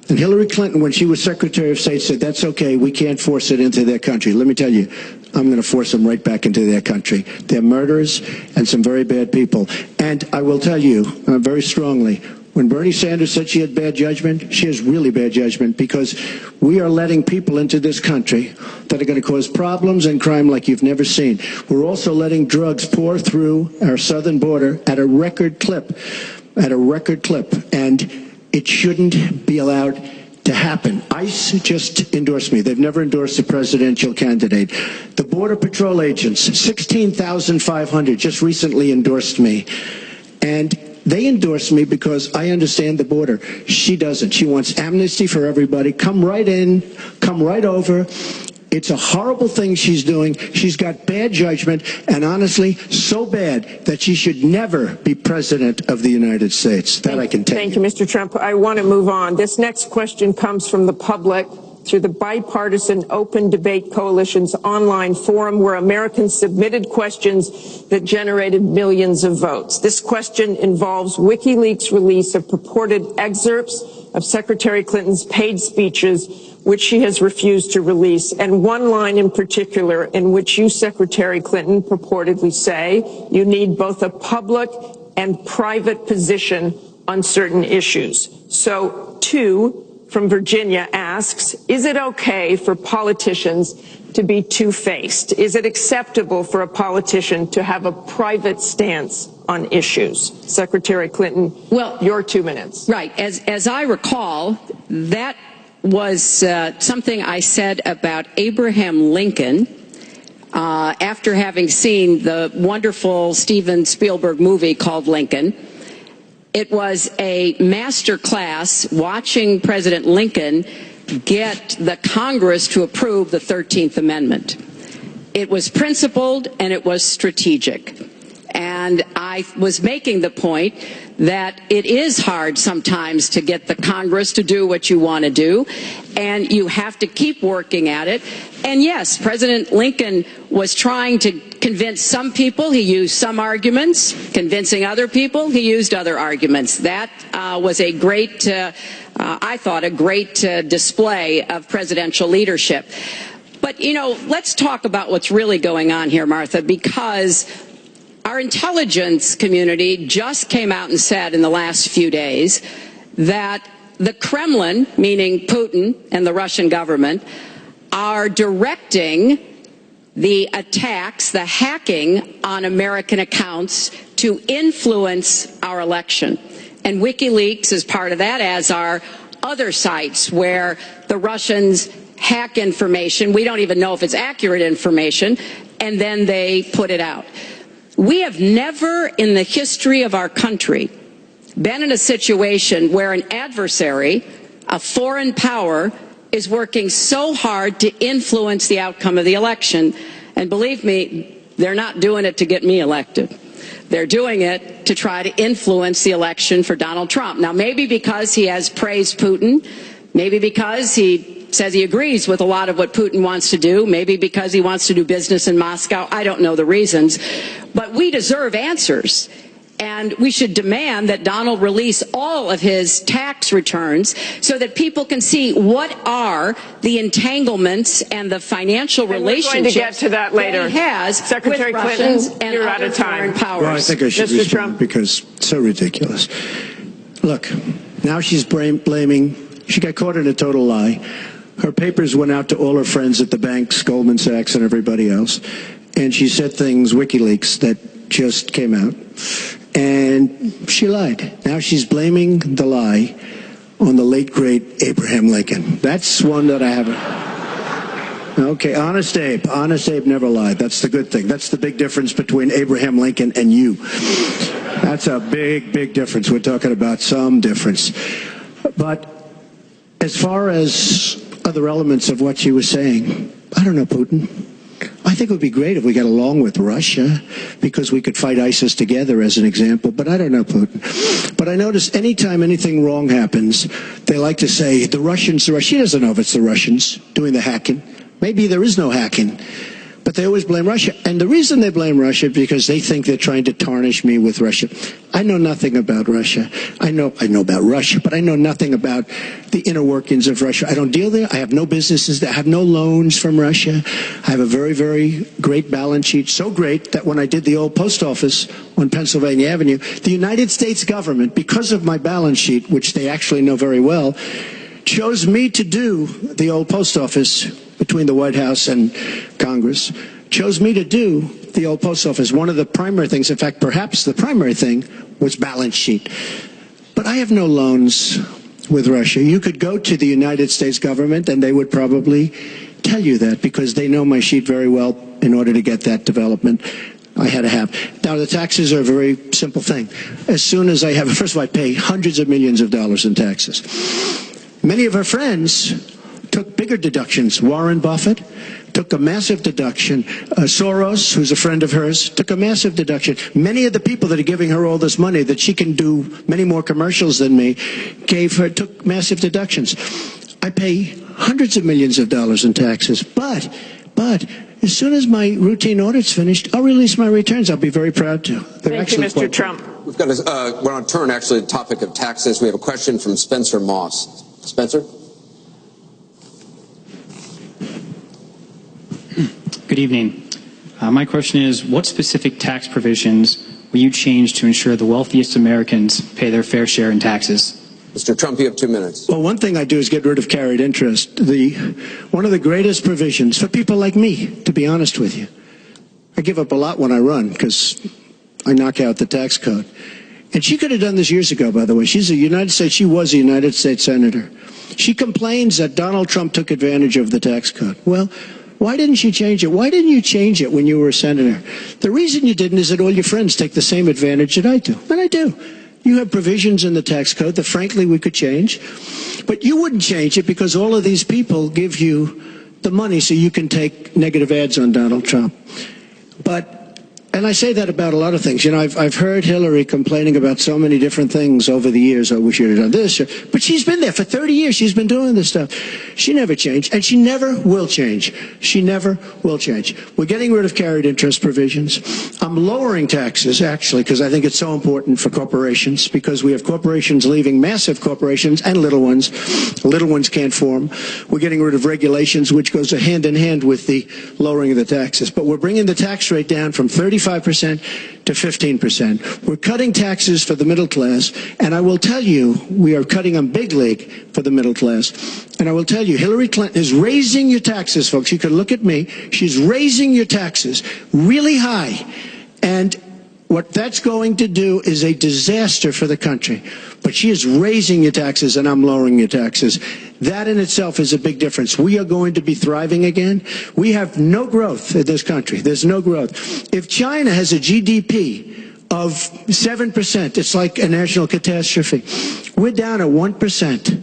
And Hillary Clinton, when she was Secretary of State, said, that's okay, we can't force it into their country. Let me tell you, I'm going to force them right back into their country. They're murderers and some very bad people. And I will tell you very strongly, when Bernie Sanders said she had bad judgment, she has really bad judgment, because we are letting people into this country that are going to cause problems and crime like you've never seen. We're also letting drugs pour through our southern border at a record clip, and it shouldn't be allowed to happen. ICE just endorsed me. They've never endorsed a presidential candidate. The Border Patrol agents, 16,500, just recently endorsed me. And they endorsed me because I understand the border. She doesn't. She wants amnesty for everybody. Come right in, come right over. It's a horrible thing she's doing. She's got bad judgment, and honestly, so bad that she should never be president of the United States. That I can tell you. Thank you, Mr. Trump. I want to move on. This next question comes from the public through the Bipartisan Open Debate Coalition's online forum, where Americans submitted questions that generated millions of votes. This question involves WikiLeaks' release of purported excerpts of Secretary Clinton's paid speeches which she has refused to release, and one line in particular in which you, Secretary Clinton, purportedly say you need both a public and private position on certain issues. So, two from Virginia asks, is it okay for politicians to be two-faced? Is it acceptable for a politician to have a private stance on issues? Secretary Clinton, well, your 2 minutes. Right. As I recall, that was something I said about Abraham Lincoln after having seen the wonderful Steven Spielberg movie called Lincoln. It was a master class watching President Lincoln get the Congress to approve the 13th Amendment. It was principled and it was strategic. And I was making the point that it is hard sometimes to get the Congress to do what you want to do, and you have to keep working at it. And yes, President Lincoln was trying to convince some people. He used some arguments. Convincing other people, he used other arguments. That was a great, I thought, a great display of presidential leadership. But, you know, let's talk about what's really going on here, Martha, because our intelligence community just came out and said in the last few days that the Kremlin, meaning Putin and the Russian government, are directing the attacks, the hacking on American accounts to influence our election. And WikiLeaks is part of that, as are other sites where the Russians hack information. We don't even know if it's accurate information, and then they put it out. We have never in the history of our country been in a situation where an adversary, a foreign power, is working so hard to influence the outcome of the election. And believe me, they're not doing it to get me elected. They're doing it to try to influence the election for Donald Trump. Now, maybe because he has praised Putin, maybe because he says he agrees with a lot of what Putin wants to do, maybe because he wants to do business in Moscow. I don't know the reasons. But we deserve answers. And we should demand that Donald release all of his tax returns so that people can see what are the entanglements and the financial relationships we're going to get to that later. That he has Secretary with Clinton, Russians and you're other out of time. foreign powers. Well, I think I should Mr. respond Trump. because it's so ridiculous. Look, now she's blaming, she got caught in a total lie. Her papers went out to all her friends at the banks, Goldman Sachs and everybody else, and she said things, WikiLeaks, that just came out. And she lied. Now she's blaming the lie on the late, great Abraham Lincoln. That's one that I haven't. Okay, Honest Abe. Honest Abe never lied. That's the good thing. That's the big difference between Abraham Lincoln and you. That's a big, big difference. We're talking about some difference. But as far as other elements of what she was saying, I don't know, Putin. I think it would be great if we got along with Russia because we could fight ISIS together, as an example. But I don't know, Putin. But I notice anytime anything wrong happens, they like to say, the Russians. She doesn't know if it's the Russians doing the hacking. Maybe there is no hacking. But they always blame Russia. And the reason they blame Russia is because they think they're trying to tarnish me with Russia. I know nothing about Russia. I know about Russia, but I know nothing about the inner workings of Russia. I don't deal there. I have no businesses there. I have no loans from Russia. I have a very, very great balance sheet. So great that when I did the old post office on Pennsylvania Avenue, the United States government, because of my balance sheet, which they actually know very well, chose me to do the old post office between the White House and Congress, chose me to do the old post office. One of the primary things, in fact, perhaps the primary thing, was balance sheet. But I have no loans with Russia. You could go to the United States government and they would probably tell you that because they know my sheet very well in order to get that development I had to have. Now, the taxes are a very simple thing. As soon as I have, first of all, I pay hundreds of millions of dollars in taxes. Many of her friends took bigger deductions. Warren Buffett took a massive deduction. Soros, who's a friend of hers, took a massive deduction. Many of the people that are giving her all this money that she can do many more commercials than me took massive deductions. I pay hundreds of millions of dollars in taxes, but as soon as my routine audit's finished, I'll release my returns. I'll be very proud to. Thank you, Mr. Trump. We've got we're on turn, actually, the topic of taxes. We have a question from Spencer Moss. Spencer? Good evening. My question is, what specific tax provisions will you change to ensure the wealthiest Americans pay their fair share in taxes? Mr. Trump, you have 2 minutes. Well, one thing I do is get rid of carried interest. One of the greatest provisions for people like me, to be honest with you. I give up a lot when I run because I knock out the tax code. And she could have done this years ago, by the way. She was a United States Senator. She complains that Donald Trump took advantage of the tax code. Well, why didn't she change it? Why didn't you change it when you were a senator? The reason you didn't is that all your friends take the same advantage that I do. And I do. You have provisions in the tax code that, frankly, we could change. But you wouldn't change it because all of these people give you the money so you can take negative ads on Donald Trump. And I say that about a lot of things. You know, I've heard Hillary complaining about so many different things over the years. Oh, we should have done this. But she's been there for 30 years. She's been doing this stuff. She never changed, and she never will change. She never will change. We're getting rid of carried interest provisions. I'm lowering taxes, actually, because I think it's so important for corporations, because we have corporations leaving, massive corporations and little ones. Little ones can't form. We're getting rid of regulations, which goes hand in hand with the lowering of the taxes. But we're bringing the tax rate down from 35% to 15%. We're cutting taxes for the middle class, and I will tell you, we are cutting them big league for the middle class. And I will tell you, Hillary Clinton is raising your taxes, folks. You can look at me. She's raising your taxes really high. And what that's going to do is a disaster for the country. But she is raising your taxes, and I'm lowering your taxes. That in itself is a big difference. We are going to be thriving again. We have no growth in this country. There's no growth. If China has a GDP of 7%, it's like a national catastrophe. We're down at 1%.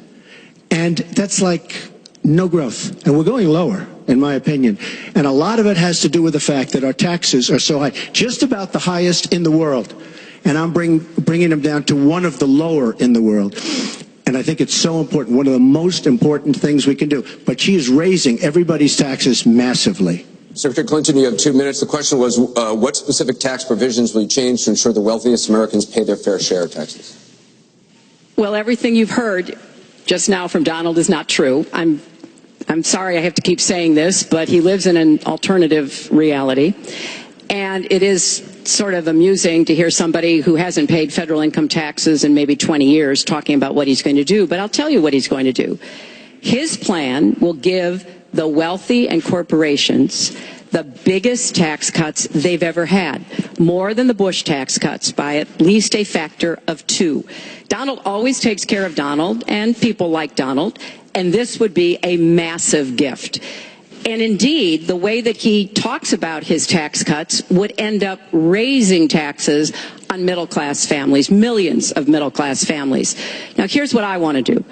And that's like no growth. And we're going lower, in my opinion. And a lot of it has to do with the fact that our taxes are so high, just about the highest in the world. And I'm bringing them down to one of the lower in the world. And I think it's so important, one of the most important things we can do. But she is raising everybody's taxes massively. Secretary Clinton, you have 2 minutes. The question was, what specific tax provisions will you change to ensure the wealthiest Americans pay their fair share of taxes? Well, everything you've heard just now from Donald is not true. I'm sorry I have to keep saying this, but he lives in an alternative reality. And it is sort of amusing to hear somebody who hasn't paid federal income taxes in maybe 20 years talking about what he's going to do. But I'll tell you what he's going to do. His plan will give the wealthy and corporations the biggest tax cuts they've ever had, more than the Bush tax cuts by at least a factor of 2. Donald always takes care of Donald and people like Donald, and this would be a massive gift. And indeed, the way that he talks about his tax cuts would end up raising taxes on middle-class families, millions of middle-class families. Now, here's what I want to do.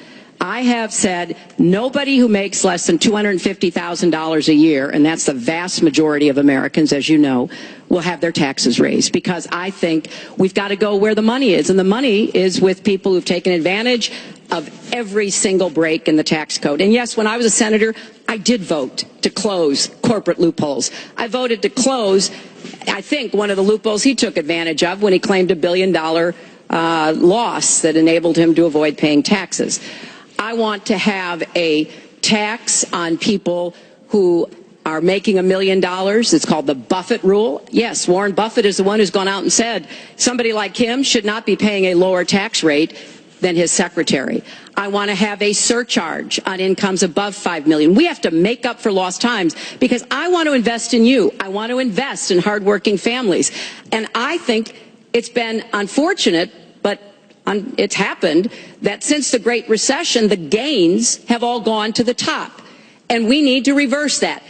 I have said nobody who makes less than $250,000 a year, and that's the vast majority of Americans, as you know, will have their taxes raised, because I think we've got to go where the money is, and the money is with people who've taken advantage of every single break in the tax code. And yes, when I was a senator, I did vote to close corporate loopholes. I voted to close, I think, one of the loopholes he took advantage of when he claimed $1 billion loss that enabled him to avoid paying taxes. I want to have a tax on people who are making $1 million. It's called the Buffett rule. Yes, Warren Buffett is the one who's gone out and said somebody like him should not be paying a lower tax rate than his secretary. I want to have a surcharge on incomes above $5 million. We have to make up for lost times, because I want to invest in you. I want to invest in hardworking families. And I think it's been unfortunate, but it's happened, that since the Great Recession, the gains have all gone to the top. And we need to reverse that.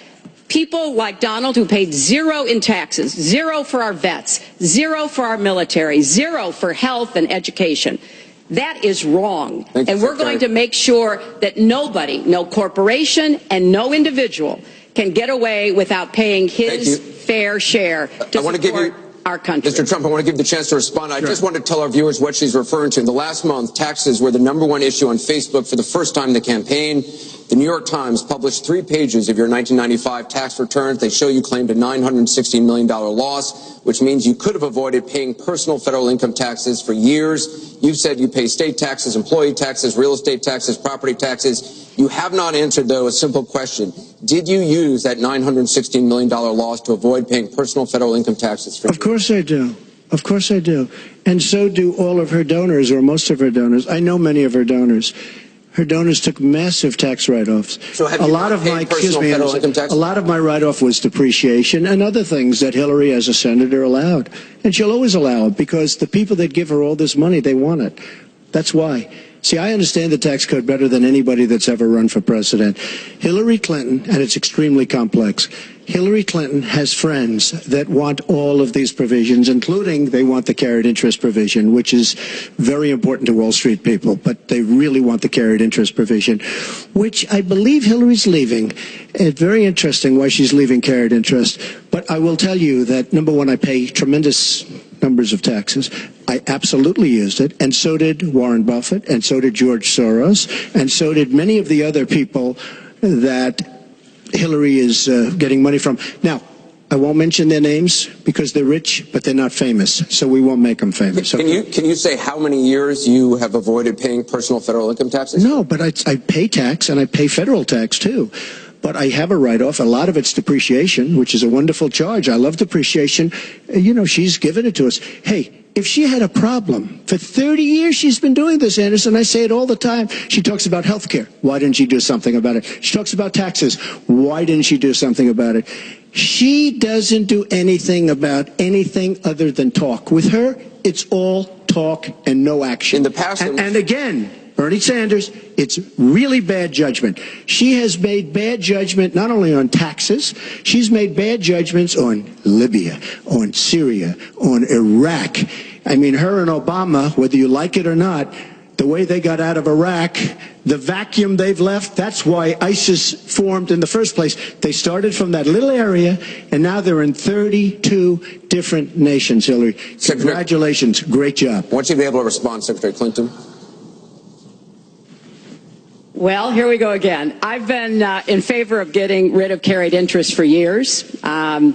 People like Donald, who paid 0 in taxes, 0 for our vets, 0 for our military, 0 for health and education. That is wrong. And we're going to make sure that nobody, no corporation and no individual, can get away without paying his fair share to support our country. Mr. Trump, I want to give you the chance to respond. I just want to tell our viewers what she's referring to. In the last month, taxes were the #1 issue on Facebook for the first time in the campaign. The New York Times published 3 pages of your 1995 tax returns. They show you claimed a $916 million loss, which means you could have avoided paying personal federal income taxes for years. You've said you pay state taxes, employee taxes, real estate taxes, property taxes. You have not answered, though, a simple question. Did you use that $916 million loss to avoid paying personal federal income taxes for Of course I do. Of course I do. And so do all of her donors, or most of her donors. I know many of her donors. Her donors took massive tax write-offs. So have you a lot of my a lot of my write-off was depreciation and other things that Hillary, as a senator, allowed, and she'll always allow it because the people that give her all this money, they want it. That's why. See, I understand the tax code better than anybody that's ever run for president. Hillary Clinton, and it's extremely complex, Hillary Clinton has friends that want all of these provisions, including they want the carried interest provision, which is very important to Wall Street people, but they really want the carried interest provision, which I believe Hillary's leaving. It's very interesting why she's leaving carried interest. But I will tell you that, number one, I pay tremendous numbers of taxes. I absolutely used it, and so did Warren Buffett, and so did George Soros, and so did many of the other people that Hillary is getting money from. Now, I won't mention their names because they're rich, but they're not famous, so we won't make them famous. Can you say how many years you have avoided paying personal federal income taxes? No, but I pay tax, and I pay federal tax, too. But I have a write-off. A lot of it's depreciation, which is a wonderful charge. I love depreciation. You know, she's given it to us. Hey, if she had a problem, for 30 years she's been doing this, Anderson. I say it all the time. She talks about health care. Why didn't she do something about it? She talks about taxes. Why didn't she do something about it? She doesn't do anything about anything other than talk. With her, it's all talk and no action. In the past, and again, Bernie Sanders, it's really bad judgment. She has made bad judgment not only on taxes, she's made bad judgments on Libya, on Syria, on Iraq. I mean, her and Obama, whether you like it or not, the way they got out of Iraq, the vacuum they've left, that's why ISIS formed in the first place. They started from that little area, and now they're in 32 different nations, Hillary. Congratulations. Great job. I want you to be able to respond, Secretary Clinton. Well, here we go again. I've been in favor of getting rid of carried interest for years,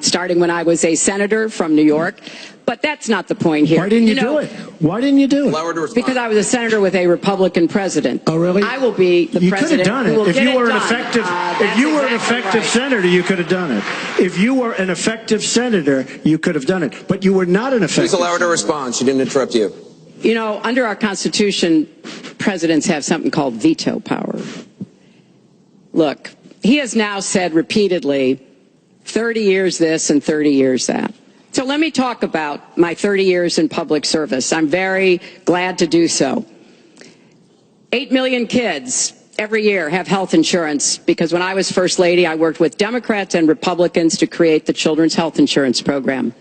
starting when I was a senator from New York. But that's not the point here. Why didn't you do it? Why didn't you do it? Allow her to respond. Because I was a senator with a Republican president. Oh, really? I will be the president. You could have done it. If you were an effective, senator, you could have done it. If you were an effective senator, you could have done it. But you were not an effective. Please allow her to respond. She didn't interrupt you. You know, under our Constitution, presidents have something called veto power. Look, he has now said repeatedly, 30 years this and 30 years that. So let me talk about my 30 years in public service. I'm very glad to do so. 8 million kids every year have health insurance because when I was First Lady, I worked with Democrats and Republicans to create the Children's Health Insurance Program.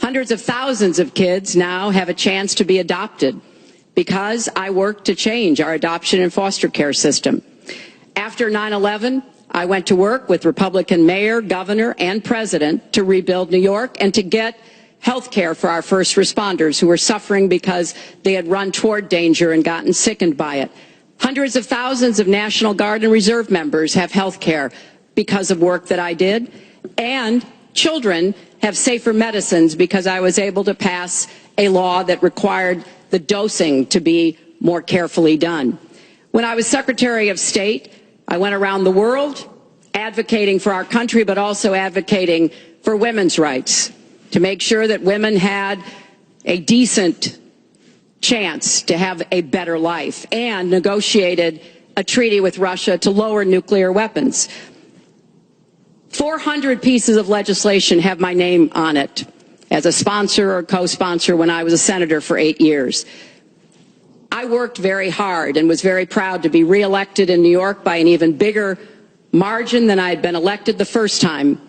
Hundreds of thousands of kids now have a chance to be adopted because I worked to change our adoption and foster care system. After 9/11, I went to work with Republican mayor, governor, and president to rebuild New York and to get health care for our first responders who were suffering because they had run toward danger and gotten sickened by it. Hundreds of thousands of National Guard and Reserve members have health care because of work that I did. And children have safer medicines because I was able to pass a law that required the dosing to be more carefully done. When I was Secretary of State, I went around the world advocating for our country, but also advocating for women's rights, to make sure that women had a decent chance to have a better life, and negotiated a treaty with Russia to lower nuclear weapons. 400 pieces of legislation have my name on it as a sponsor or co-sponsor when I was a senator for 8 years. I worked very hard and was very proud to be reelected in New York by an even bigger margin than I had been elected the first time.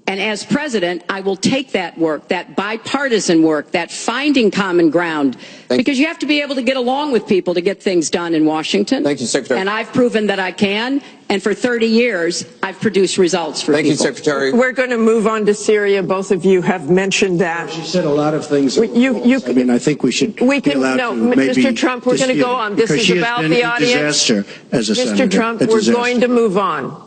And as president, I will take that work, that bipartisan work, that finding common ground, because you have to be able to get along with people to get things done in Washington. Thank you, Secretary. And I've proven that I can. And for 30 years, I've produced results for people. Thank you, Secretary. We're going to move on to Syria. Both of you have mentioned that. She said a lot of things. I mean, I think we should be allowed to maybe Mr. Trump, we're going to go on. This is about the audience. Disaster as a senator. Mr. Trump, we're going to move on.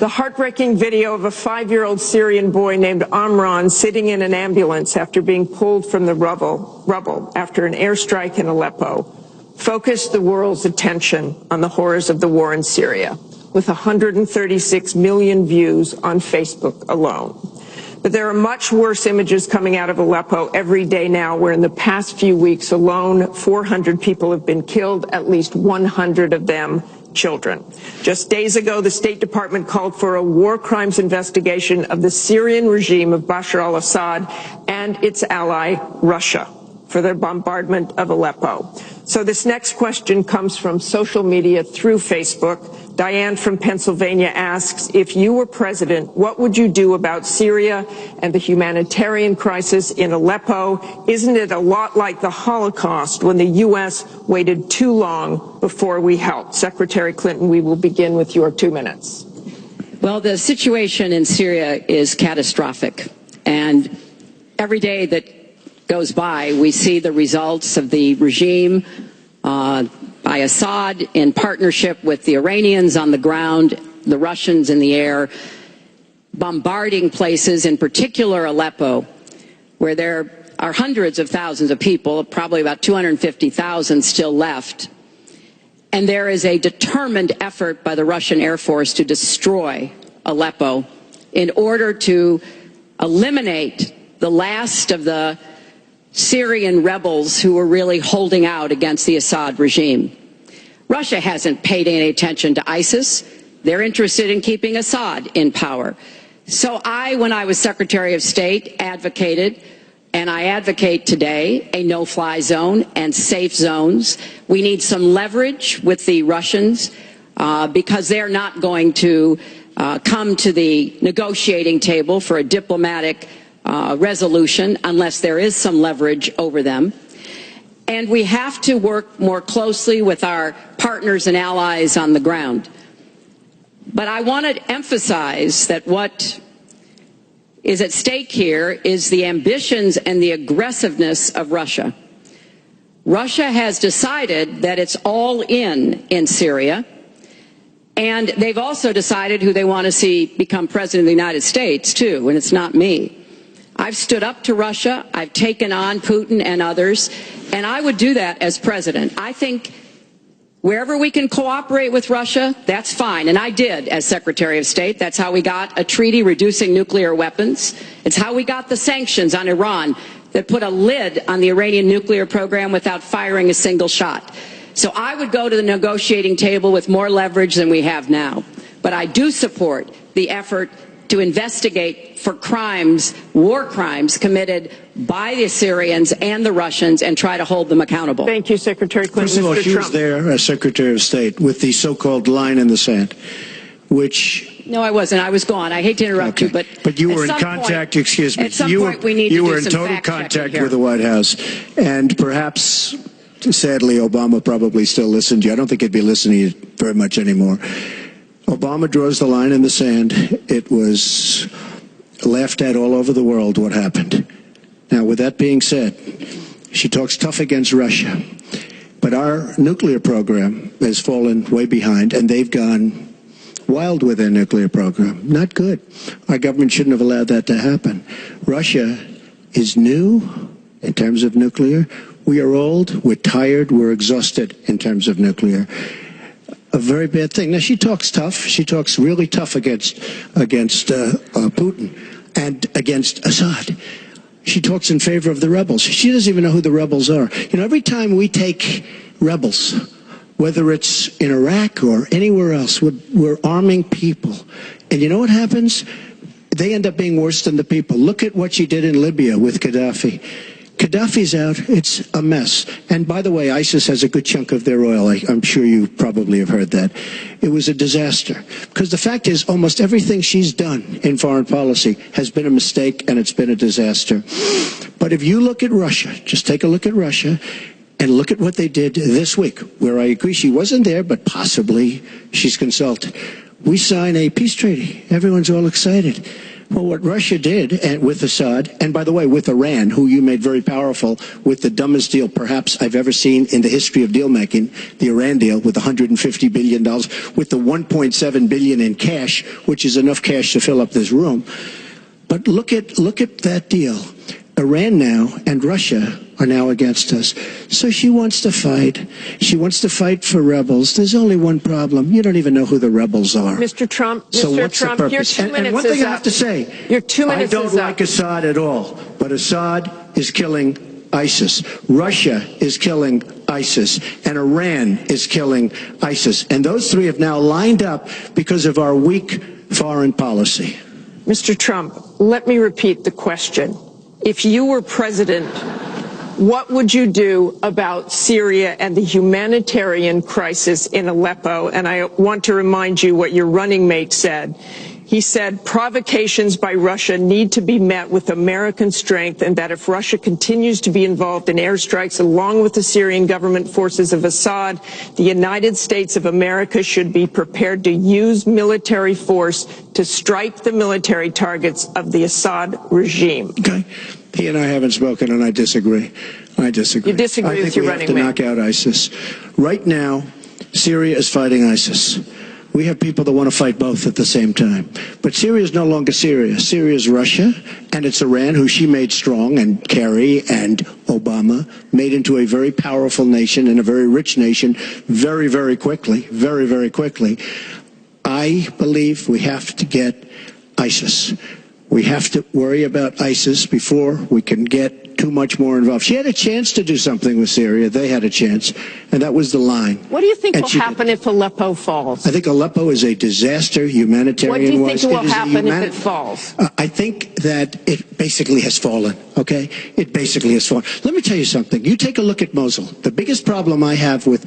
The heartbreaking video of a 5-year-old Syrian boy named Amran sitting in an ambulance after being pulled from the rubble after an airstrike in Aleppo focused the world's attention on the horrors of the war in Syria. with 136 million views on Facebook alone. But there are much worse images coming out of Aleppo every day now, where in the past few weeks alone, 400 people have been killed, at least 100 of them children. Just days ago, the State Department called for a war crimes investigation of the Syrian regime of Bashar al-Assad and its ally, Russia, for their bombardment of Aleppo. So this next question comes from social media through Facebook. Diane from Pennsylvania asks, if you were president, what would you do about Syria and the humanitarian crisis in Aleppo? Isn't it a lot like the Holocaust when the U.S. waited too long before we helped? Secretary Clinton, we will begin with your 2 minutes. Well, the situation in Syria is catastrophic. And every day that goes by, we see the results of the regime by Assad in partnership with the Iranians on the ground, the Russians in the air, bombarding places, in particular Aleppo, where there are hundreds of thousands of people, probably about 250,000 still left. And there is a determined effort by the Russian Air Force to destroy Aleppo in order to eliminate the last of the Syrian rebels who were really holding out against the Assad regime. Russia hasn't paid any attention to ISIS. They're interested in keeping Assad in power. So when I was Secretary of State, advocated, and I advocate today, a no-fly zone and safe zones. We need some leverage with the Russians because they're not going to come to the negotiating table for a diplomatic resolution unless there is some leverage over them. And we have to work more closely with our partners and allies on the ground. But I want to emphasize that what is at stake here is the ambitions and the aggressiveness of Russia. Russia has decided that it's all in Syria, and they've also decided who they want to see become president of the United States, too, and it's not me. I've stood up to Russia. I've taken on Putin and others, and I would do that as president. I think wherever we can cooperate with Russia, that's fine, and I did as Secretary of State. That's how we got a treaty reducing nuclear weapons. It's how we got the sanctions on Iran that put a lid on the Iranian nuclear program without firing a single shot. So I would go to the negotiating table with more leverage than we have now. But I do support the effort to investigate for crimes, war crimes committed by the Syrians and the Russians and try to hold them accountable. Thank you, Secretary Clinton. First of all, Mr. she Trump. was there as Secretary of State with the so-called line in the sand, which... No, I wasn't. I was gone. I hate to interrupt you, but you were in contact, excuse me. At some point, we need to do some You were in total contact with the White House, and perhaps, sadly, Obama probably still listened to you. I don't think he'd be listening to you very much anymore. Obama draws the line in the sand. It was laughed at all over the world what happened. Now, with that being said, she talks tough against Russia. But our nuclear program has fallen way behind, and they've gone wild with their nuclear program. Not good. Our government shouldn't have allowed that to happen. Russia is new in terms of nuclear. We are old, we're tired, we're exhausted in terms of nuclear. A very bad thing. Now, she talks tough. She talks really tough against Putin and against Assad. She talks in favor of the rebels. She doesn't even know who the rebels are. You know, every time we take rebels, whether it's in Iraq or anywhere else, we're arming people. And you know what happens? They end up being worse than the people. Look at what she did in Libya with Gaddafi. Gaddafi's out. It's a mess. And by the way, ISIS has a good chunk of their oil. I'm sure you probably have heard that. It was a disaster. Because the fact is, almost everything she's done in foreign policy has been a mistake, and it's been a disaster. But if you look at Russia, just take a look at Russia, and look at what they did this week, where I agree she wasn't there, but possibly she's consulted. We sign a peace treaty. Everyone's all excited. Well, what Russia did with Assad, and by the way, with Iran, who you made very powerful with the dumbest deal perhaps I've ever seen in the history of deal making, the Iran deal with $150 billion, with the $1.7 billion in cash, which is enough cash to fill up this room. But look at that deal. Iran now and Russia are now against us. So she wants to fight. She wants to fight for rebels. There's only one problem. You don't even know who the rebels are. Mr. Trump, So Mr. what's Trump, the your purpose? 2 minutes And one thing is I have up. to say, Your 2 minutes I don't is like up. Assad at all, but Assad is killing ISIS. Russia is killing ISIS. And Iran is killing ISIS. And those three have now lined up because of our weak foreign policy. Mr. Trump, let me repeat the question. If you were president, what would you do about Syria and the humanitarian crisis in Aleppo? And I want to remind you what your running mate said. He said provocations by Russia need to be met with American strength, and that if Russia continues to be involved in airstrikes along with the Syrian government forces of Assad, the United States of America should be prepared to use military force to strike the military targets of the Assad regime. Okay. He and I haven't spoken, and I disagree. I disagree. You disagree with your running mate. I think we have to knock out ISIS. Right now, Syria is fighting ISIS. We have people that want to fight both at the same time. But Syria is no longer Syria. Syria is Russia, and it's Iran, who she made strong, and Kerry and Obama made into a very powerful nation and a very rich nation very, very quickly, very, very quickly. I believe we have to get ISIS. We have to worry about ISIS before we can get too much more involved. She had a chance to do something with Syria. They had a chance, and that was the line. What do you think And will she happen did. if Aleppo falls? I think Aleppo is a disaster humanitarian-wise. What do you think will is a happen if it falls? I think that it basically has fallen, okay? It basically has fallen. Let me tell you something. You take a look at Mosul. The biggest problem I have with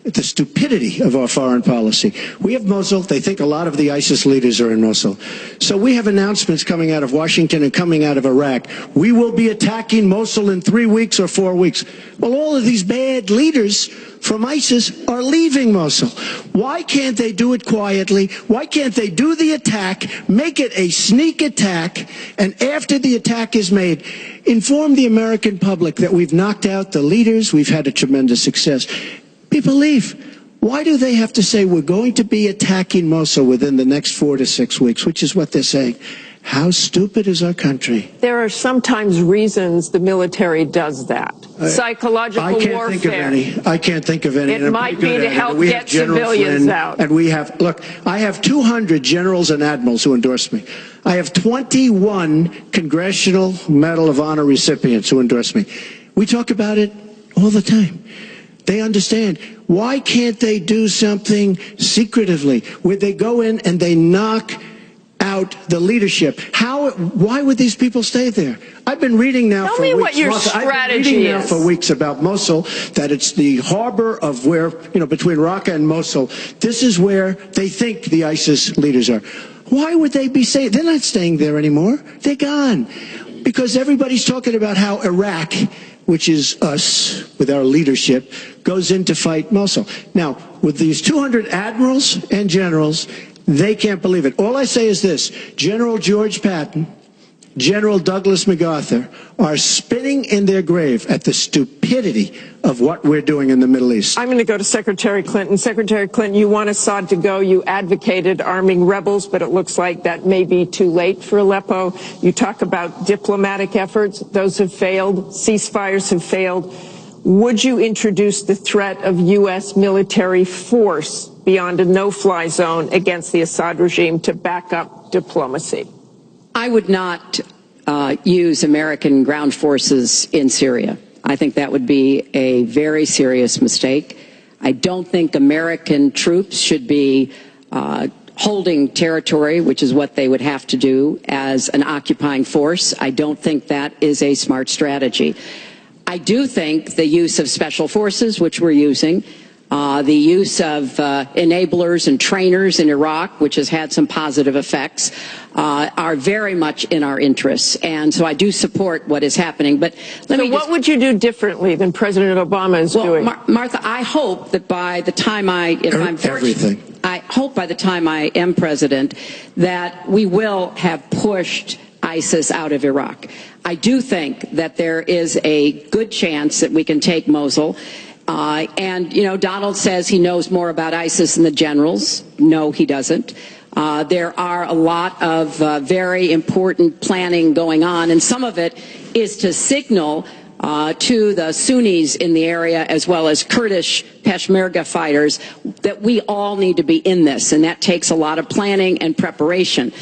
the stupidity of our foreign policy. We have Mosul. They think a lot of the ISIS leaders are in Mosul. So we have announcements coming out of Washington and coming out of Iraq. We will be attacking Mosul in 3 weeks or 4 weeks. Well, all of these bad leaders from ISIS are leaving Mosul. Why can't they do it quietly? Why can't they do the attack, make it a sneak attack, and after the attack is made, inform the American public that we've knocked out the leaders, we've had a tremendous success. People leave. Why do they have to say we're going to be attacking Mosul within the next 4 to 6 weeks, which is what they're saying? How stupid is our country? There are sometimes reasons the military does that. Psychological I can't warfare. think of any. I can't think of any. It and I'm might pretty good be to at it. help We get have General civilians Flynn, out. And we have, look, I have 200 generals and admirals who endorse me. I have 21 Congressional Medal of Honor recipients who endorse me. We talk about it all the time. They understand. Why can't they do something secretively where they go in and they knock out the leadership? Why would these people stay there? I've been reading now Tell for me weeks. what your Martha, I've been strategy reading now is. for weeks about Mosul, that it's the harbor of where, between Raqqa and Mosul. This is where they think the ISIS leaders are. Why would they be staying? They're not staying there anymore. They're gone. Because everybody's talking about how Iraq, which is us with our leadership, goes in to fight Mosul. Now, with these 200 admirals and generals, they can't believe it. All I say is this: General George Patton, General Douglas MacArthur are spinning in their grave at the stupidity of what we're doing in the Middle East. I'm going to go to Secretary Clinton. Secretary Clinton, you want Assad to go. You advocated arming rebels, but it looks like that may be too late for Aleppo. You talk about diplomatic efforts. Those have failed. Ceasefires have failed. Would you introduce the threat of U.S. military force beyond a no-fly zone against the Assad regime to back up diplomacy? I would not use American ground forces in Syria. I think that would be a very serious mistake. I don't think American troops should be holding territory, which is what they would have to do as an occupying force. I don't think that is a smart strategy. I do think the use of special forces, which we're using, the use of enablers and trainers in Iraq, which has had some positive effects, are very much in our interests. And so I do support what is happening. But what would you do differently than President Obama is doing? Martha, I hope that by the time I hope by the time I am president that we will have pushed ISIS out of Iraq. I do think that there is a good chance that we can take Mosul. Donald says he knows more about ISIS than the generals. No, he doesn't. There are a lot of very important planning going on, and some of it is to signal to the Sunnis in the area, as well as Kurdish Peshmerga fighters, that we all need to be in this, and that takes a lot of planning and preparation.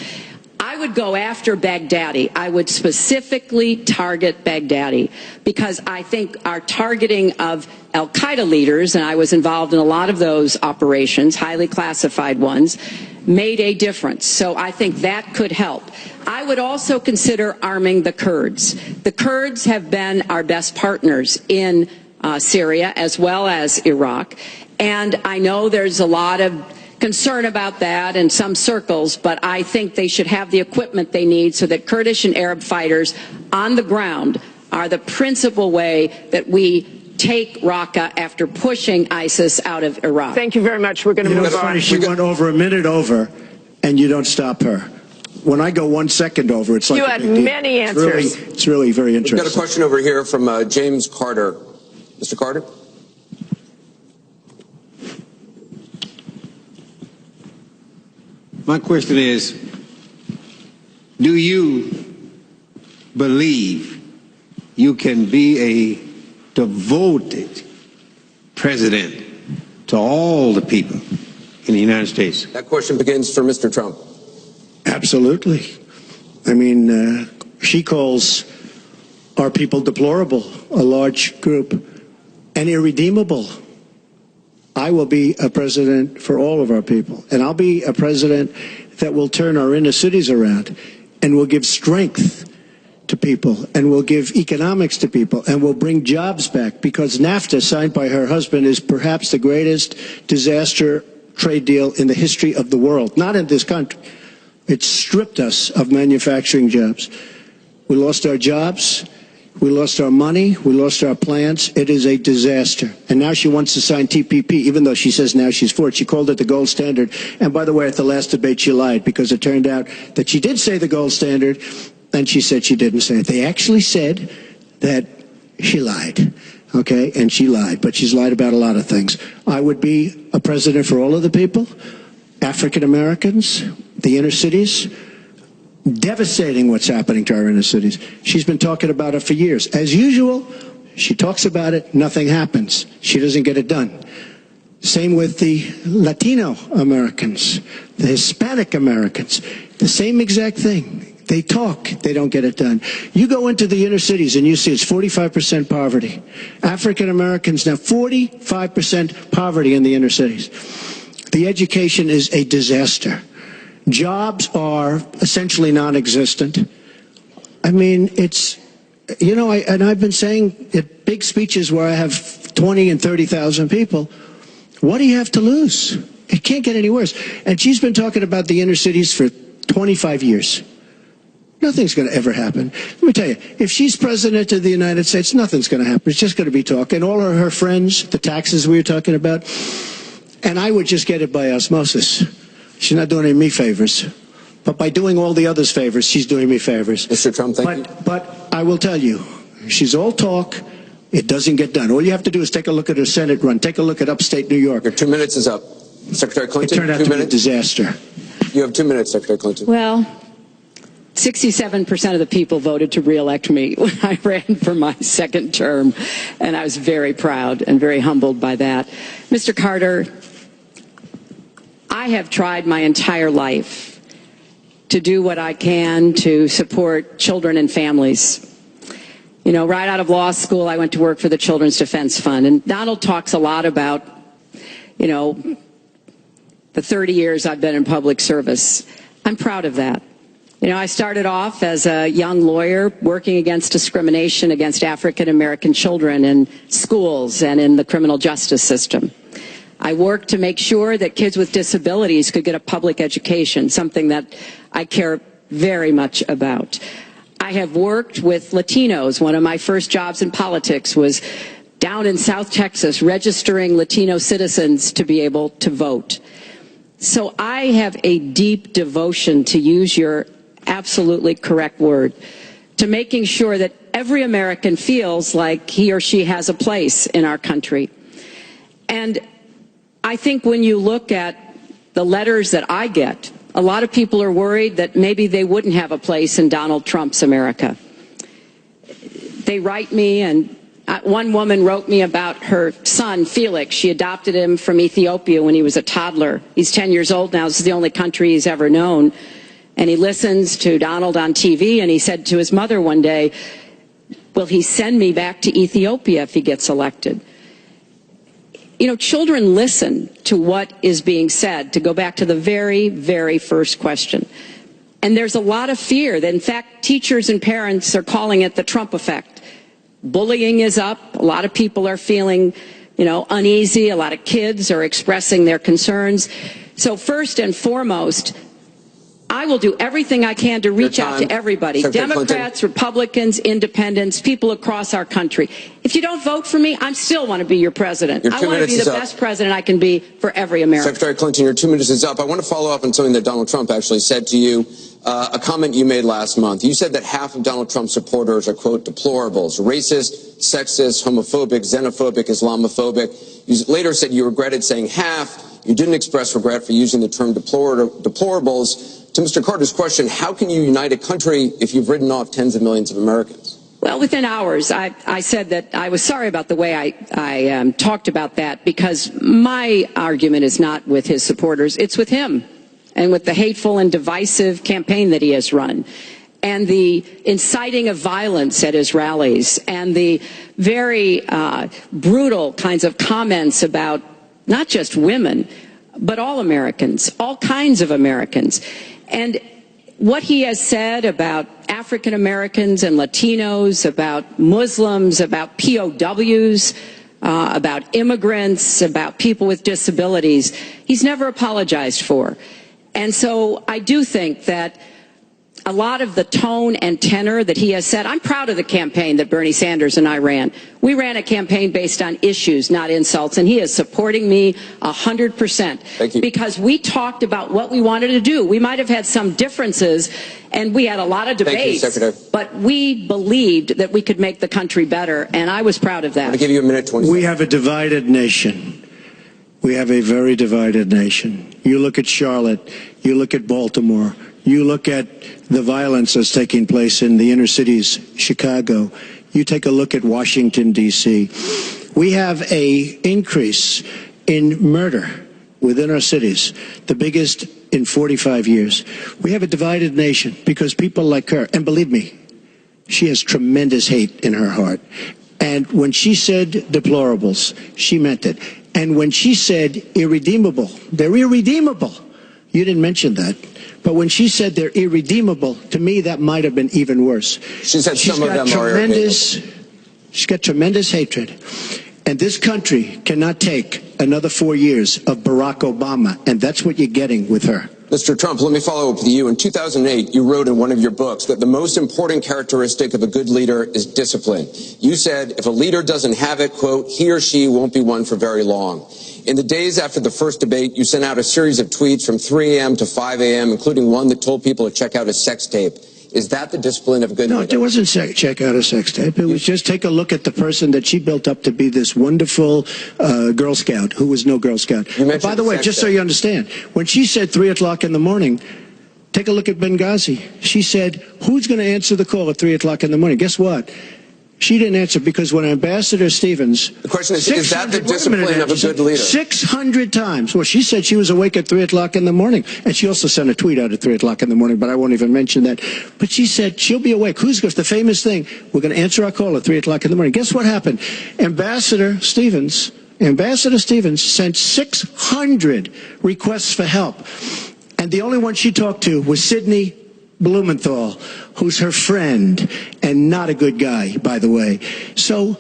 I would go after Baghdadi. I would specifically target Baghdadi, because I think our targeting of al-Qaeda leaders, and I was involved in a lot of those operations, highly classified ones, made a difference. So I think that could help. I would also consider arming the Kurds. The Kurds have been our best partners in Syria as well as Iraq, and I know there's a lot of concern about that in some circles, but I think they should have the equipment they need so that Kurdish and Arab fighters on the ground are the principal way that we take Raqqa after pushing ISIS out of Iraq. Thank you very much. We're going to move on. She went over a minute over, and you don't stop her. When I go 1 second over, it's like you a had big deal. many answers. It's really very interesting. We've got a question over here from James Carter. Mr. Carter? My question is, do you believe you can be a devoted president to all the people in the United States? That question begins for Mr. Trump. Absolutely. I mean, she calls our people deplorable, a large group, and irredeemable. I will be a president for all of our people, and I'll be a president that will turn our inner cities around and will give strength to people and will give economics to people and will bring jobs back, because NAFTA, signed by her husband, is perhaps the greatest disaster trade deal in the history of the world, not in this country. It stripped us of manufacturing jobs. We lost our jobs. We lost our money. We lost our plants. It is a disaster. And now she wants to sign TPP, even though she says now she's for it. She called it the gold standard. And by the way, at the last debate, she lied, because it turned out that she did say the gold standard, and she said she didn't say it. They actually said that she lied. Okay? And she lied. But she's lied about a lot of things. I would be a president for all of the people, African Americans, the inner cities. Devastating what's happening to our inner cities. She's been talking about it for years. As usual, she talks about it, nothing happens. She doesn't get it done. Same with the Latino Americans, the Hispanic Americans, the same exact thing. They talk, they don't get it done. You go into the inner cities and you see it's 45% poverty. African Americans now 45% poverty in the inner cities. The education is a disaster. Jobs are essentially non-existent. I mean, it's, you know, and I've been saying at big speeches where I have 20 and 30,000 people, what do you have to lose? It can't get any worse. And she's been talking about the inner cities for 25 years. Nothing's going to ever happen. Let me tell you, if she's president of the United States, nothing's going to happen. It's just going to be talk. And all of her friends, the taxes we were talking about, and I would just get it by osmosis. She's not doing any me favors. But by doing all the others favors, she's doing me favors. Mr. Trump, thank you. But I will tell you, she's all talk. It doesn't get done. All you have to do is take a look at her Senate run. Take a look at upstate New York. Your 2 minutes is up. Secretary Clinton, it turned out 2 to minutes. be a disaster. You have 2 minutes, Secretary Clinton. Well, 67% of the people voted to re-elect me when I ran for my second term, and I was very proud and very humbled by that. Mr. Carter, I have tried my entire life to do what I can to support children and families. You know, right out of law school, I went to work for the Children's Defense Fund, and Donald talks a lot about, you know, the 30 years I've been in public service. I'm proud of that. You know, I started off as a young lawyer working against discrimination against African American children in schools and in the criminal justice system. I worked to make sure that kids with disabilities could get a public education, something that I care very much about. I have worked with Latinos. One of my first jobs in politics was down in South Texas, registering Latino citizens to be able to vote. So I have a deep devotion, to use your absolutely correct word, to making sure that every American feels like he or she has a place in our country. And I think when you look at the letters that I get, a lot of people are worried that maybe they wouldn't have a place in Donald Trump's America. they write me, and one woman wrote me about her son, Felix. She adopted him from Ethiopia when he was a toddler. He's 10 years old now. This is the only country he's ever known. And he listens to Donald on TV, and he said to his mother one day, will he send me back to Ethiopia if he gets elected? You know, children listen to what is being said, to go back to the very, very first question. And there's a lot of fear that, in fact, teachers and parents are calling it the Trump effect. Bullying is up. A lot of people are feeling, uneasy. A lot of kids are expressing their concerns. So first and foremost, I will do everything I can to reach out to everybody, Democrats, Republicans, independents, people across our country. If you don't vote for me, I still want to be your president. I want to be the best president I can be for every American. Secretary Clinton, your 2 minutes is up. I want to follow up on something that Donald Trump actually said to you, a comment you made last month. You said that half of Donald Trump's supporters are, quote, deplorables, racist, sexist, homophobic, xenophobic, Islamophobic. You later said you regretted saying half. You didn't express regret for using the term deplorables. To Mr. Carter's question, how can you unite a country if you've written off tens of millions of Americans? Well, within hours, I said that I was sorry about the way I talked about that, because my argument is not with his supporters. It's with him and with the hateful and divisive campaign that he has run, and the inciting of violence at his rallies, and the very brutal kinds of comments about not just women, but all Americans, all kinds of Americans. And what he has said about African Americans and Latinos, about Muslims, about POWs, about immigrants, about people with disabilities, he's never apologized for. And so I do think that a lot of the tone and tenor that he has said, I'm proud of the campaign that Bernie Sanders and I ran. We ran a campaign based on issues, not insults, and he is supporting me 100%. Thank you. Because we talked about what we wanted to do. We might have had some differences, and we had a lot of debates, Thank you, Secretary. but we believed that we could make the country better, and I was proud of that. I'm going to give you a minute, 20 seconds. We have a divided nation. We have a very divided nation. You look at Charlotte, you look at Baltimore, you look at the violence that's taking place in the inner cities, Chicago. You take a look at Washington, D.C. We have an increase in murder within our cities, the biggest in 45 years. We have a divided nation because people like her, and believe me, she has tremendous hate in her heart. And when she said deplorables, she meant it. And when she said irredeemable, they're irredeemable. You didn't mention that. But when she said they're irredeemable, to me, that might have been even worse. She said some of them are irredeemable. She's got tremendous hatred. And this country cannot take another 4 years of Barack Obama. And that's what you're getting with her. Mr. Trump, let me follow up with you. In 2008, you wrote in one of your books that the most important characteristic of a good leader is discipline. You said if a leader doesn't have it, quote, he or she won't be one for very long. In the days after the first debate, you sent out a series of tweets from 3 a.m. to 5 a.m., including one that told people to check out a sex tape. Is that the discipline of a good leader? No, it wasn't check out a sex tape. It was just take a look at the person that she built up to be this wonderful Girl Scout, who was no Girl Scout. By the way, just so you understand, when she said 3 o'clock in the morning, take a look at Benghazi. She said, who's going to answer the call at 3 o'clock in the morning? Guess what? She didn't answer because when Ambassador Stevens... The question is that the discipline of a good leader? 600 times. Well, she said she was awake at 3 o'clock in the morning. And she also sent a tweet out at 3 o'clock in the morning, but I won't even mention that. But she said she'll be awake. Who's the famous thing? We're going to answer our call at 3 o'clock in the morning. Guess what happened? Ambassador Stevens sent 600 requests for help. And the only one she talked to was Sidney Blumenthal, who's her friend and not a good guy, by the way. So,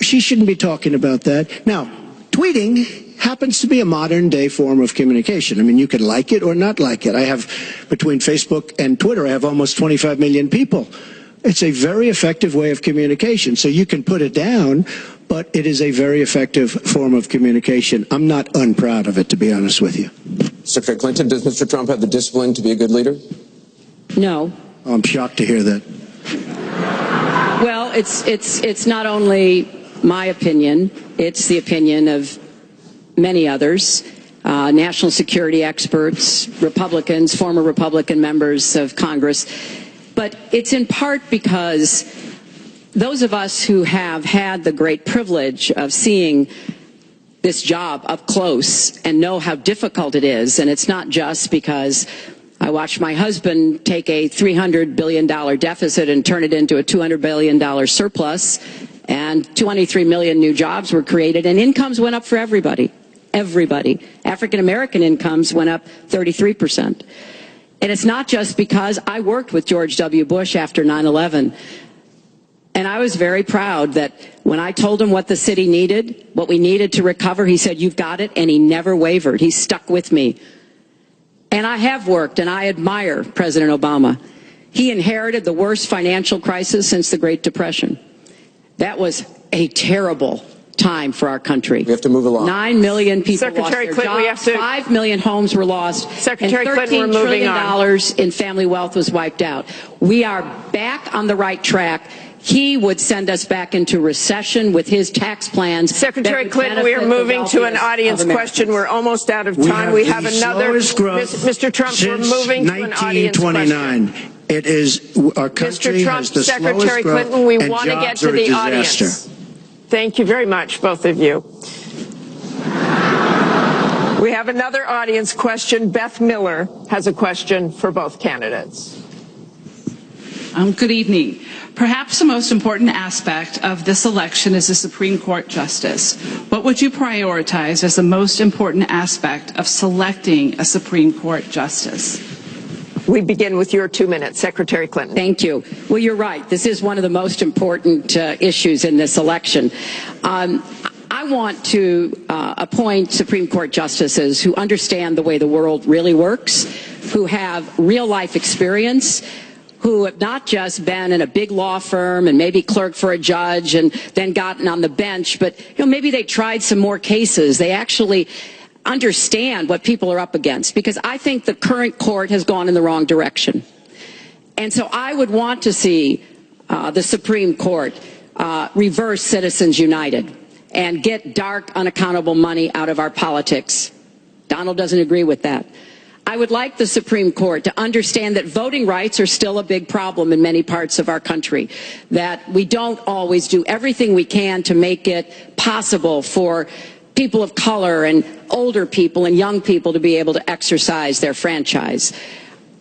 she shouldn't be talking about that. Now, tweeting happens to be a modern day form of communication. I mean, you can like it or not like it. I have, between Facebook and Twitter, I have almost 25 million people. It's a very effective way of communication. So you can put it down, but it is a very effective form of communication. I'm not unproud of it, to be honest with you. Secretary Clinton, does Mr. Trump have the discipline to be a good leader? No. Oh, I'm shocked to hear that. Well, it's not only my opinion, it's the opinion of many others, national security experts, Republicans, former Republican members of Congress. But it's in part because those of us who have had the great privilege of seeing this job up close and know how difficult it is, and it's not just because I watched my husband take a $300 billion deficit and turn it into a $200 billion surplus, and 23 million new jobs were created, and incomes went up for everybody. Everybody. African American incomes went up 33%. And it's not just because I worked with George W. Bush after 9/11. And I was very proud that when I told him what the city needed, what we needed to recover, he said, "You've got it," and he never wavered. He stuck with me. And I have worked, and I admire President Obama. He inherited the worst financial crisis since the Great Depression. That was a terrible time for our country. We have to move along. 9 million people Secretary lost their Clinton, jobs, 5 million homes were lost, Secretary and Clinton, we're $13 moving trillion in family wealth was wiped out. We are back on the right track. He would send us back into recession with his tax plans. Secretary Clinton, we are moving to an audience question. We're almost out of time. We have another. Mr. Trump, we're moving to an audience question. It is our country Mr. Trump, has the Secretary slowest growth, Clinton, we and want to get jobs to are a the disaster. audience. Thank you very much, both of you. We have another audience question. Beth Miller has a question for both candidates. Good evening. Perhaps the most important aspect of this election is the Supreme Court justice. What would you prioritize as the most important aspect of selecting a Supreme Court justice? We begin with your 2 minutes, Secretary Clinton. Thank you. Well, you're right. This is one of the most important issues in this election. I want to appoint Supreme Court justices who understand the way the world really works, who have real life experience, who have not just been in a big law firm and maybe clerked for a judge and then gotten on the bench, but maybe they tried some more cases. They actually understand what people are up against, because I think the current court has gone in the wrong direction. And so I would want to see the Supreme Court reverse Citizens United and get dark, unaccountable money out of our politics. Donald doesn't agree with that. I would like the Supreme Court to understand that voting rights are still a big problem in many parts of our country, that we don't always do everything we can to make it possible for people of color and older people and young people to be able to exercise their franchise.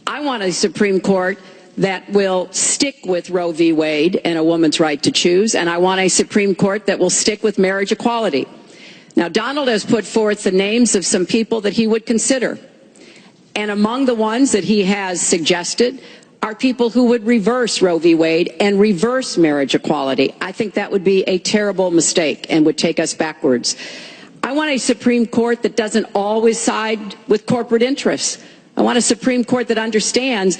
I want a Supreme Court that will stick with Roe v. Wade and a woman's right to choose, and I want a Supreme Court that will stick with marriage equality. Now, Donald has put forth the names of some people that he would consider. And among the ones that he has suggested are people who would reverse Roe v. Wade and reverse marriage equality. I think that would be a terrible mistake and would take us backwards. I want a Supreme Court that doesn't always side with corporate interests. I want a Supreme Court that understands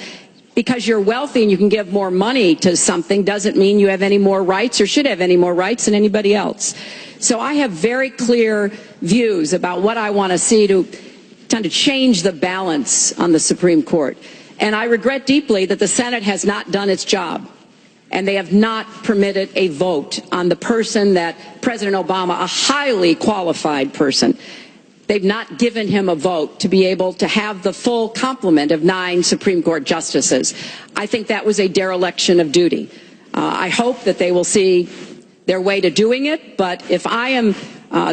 because you're wealthy and you can give more money to something doesn't mean you have any more rights or should have any more rights than anybody else. So I have very clear views about what I want to see to change the balance on the Supreme Court. And I regret deeply that the Senate has not done its job, and they have not permitted a vote on the person that President Obama, a highly qualified person, they've not given him a vote to be able to have the full complement of 9 Supreme Court justices. I think that was a dereliction of duty. I hope that they will see their way to doing it, but if I am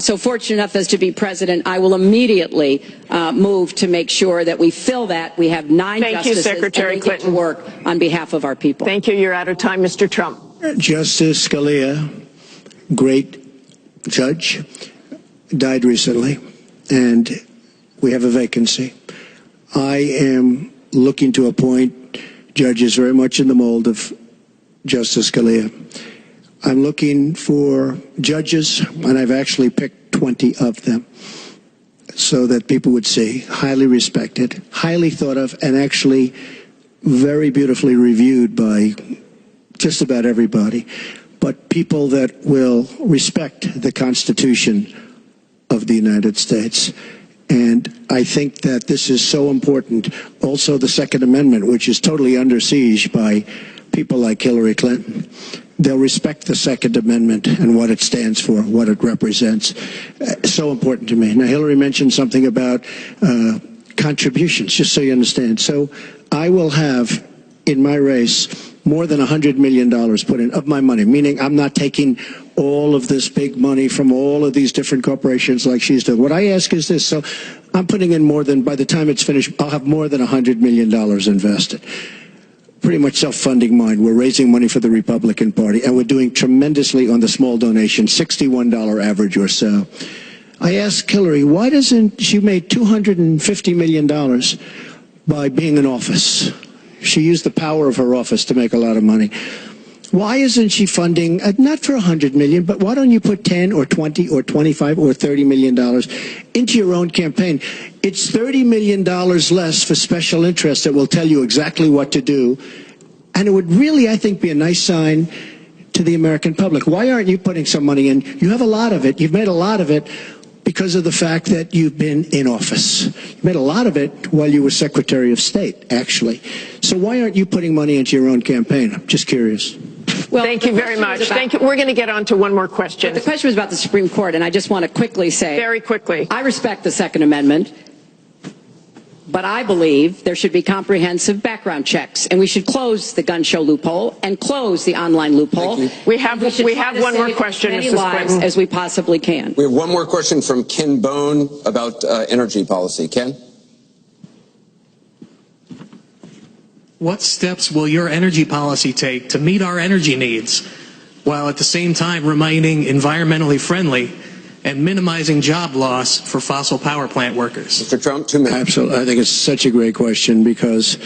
so fortunate enough as to be president, I will immediately move to make sure that we fill that. We have 9 justices Secretary Clinton. To work on behalf of our people. Thank you. You're out of time, Mr. Trump. Justice Scalia, great judge, died recently, and we have a vacancy. I am looking to appoint judges very much in the mold of Justice Scalia. I'm looking for judges, and I've actually picked 20 of them so that people would see, highly respected, highly thought of, and actually very beautifully reviewed by just about everybody, but people that will respect the Constitution of the United States. And I think that this is so important. Also, the Second Amendment, which is totally under siege by people like Hillary Clinton. They'll respect the Second Amendment and what it stands for, what it represents. So important to me. Now, Hillary mentioned something about contributions, just so you understand. So I will have in my race more than $100 million put in of my money, meaning I'm not taking all of this big money from all of these different corporations like she's doing. What I ask is this. So I'm putting in more than, by the time it's finished, I'll have more than $100 million invested. Pretty much self-funding mine. We're raising money for the Republican Party, and we're doing tremendously on the small donation, $61 average or so. I asked Hillary, why doesn't she made $250 million by being in office? She used the power of her office to make a lot of money. Why isn't she funding, not for $100 million, but why don't you put 10 or 20 or 25 or $30 million into your own campaign? It's $30 million less for special interests that will tell you exactly what to do. And it would really, I think, be a nice sign to the American public. Why aren't you putting some money in? You have a lot of it. You've made a lot of it because of the fact that you've been in office. You made a lot of it while you were Secretary of State, actually. So why aren't you putting money into your own campaign? I'm just curious. Well, thank you very much. Thank you. We're going to get on to one more question. The question was about the Supreme Court, and I just want to quickly say, very quickly, I respect the Second Amendment, but I believe there should be comprehensive background checks, and we should close the gun show loophole and close the online loophole. We have one more question, as many Mrs. lives Clinton, as we possibly can. We have one more question from Ken Bone about energy policy. Ken? What steps will your energy policy take to meet our energy needs while at the same time remaining environmentally friendly and minimizing job loss for fossil power plant workers? Mr. Trump, 2 minutes. Absolutely. I think it's such a great question because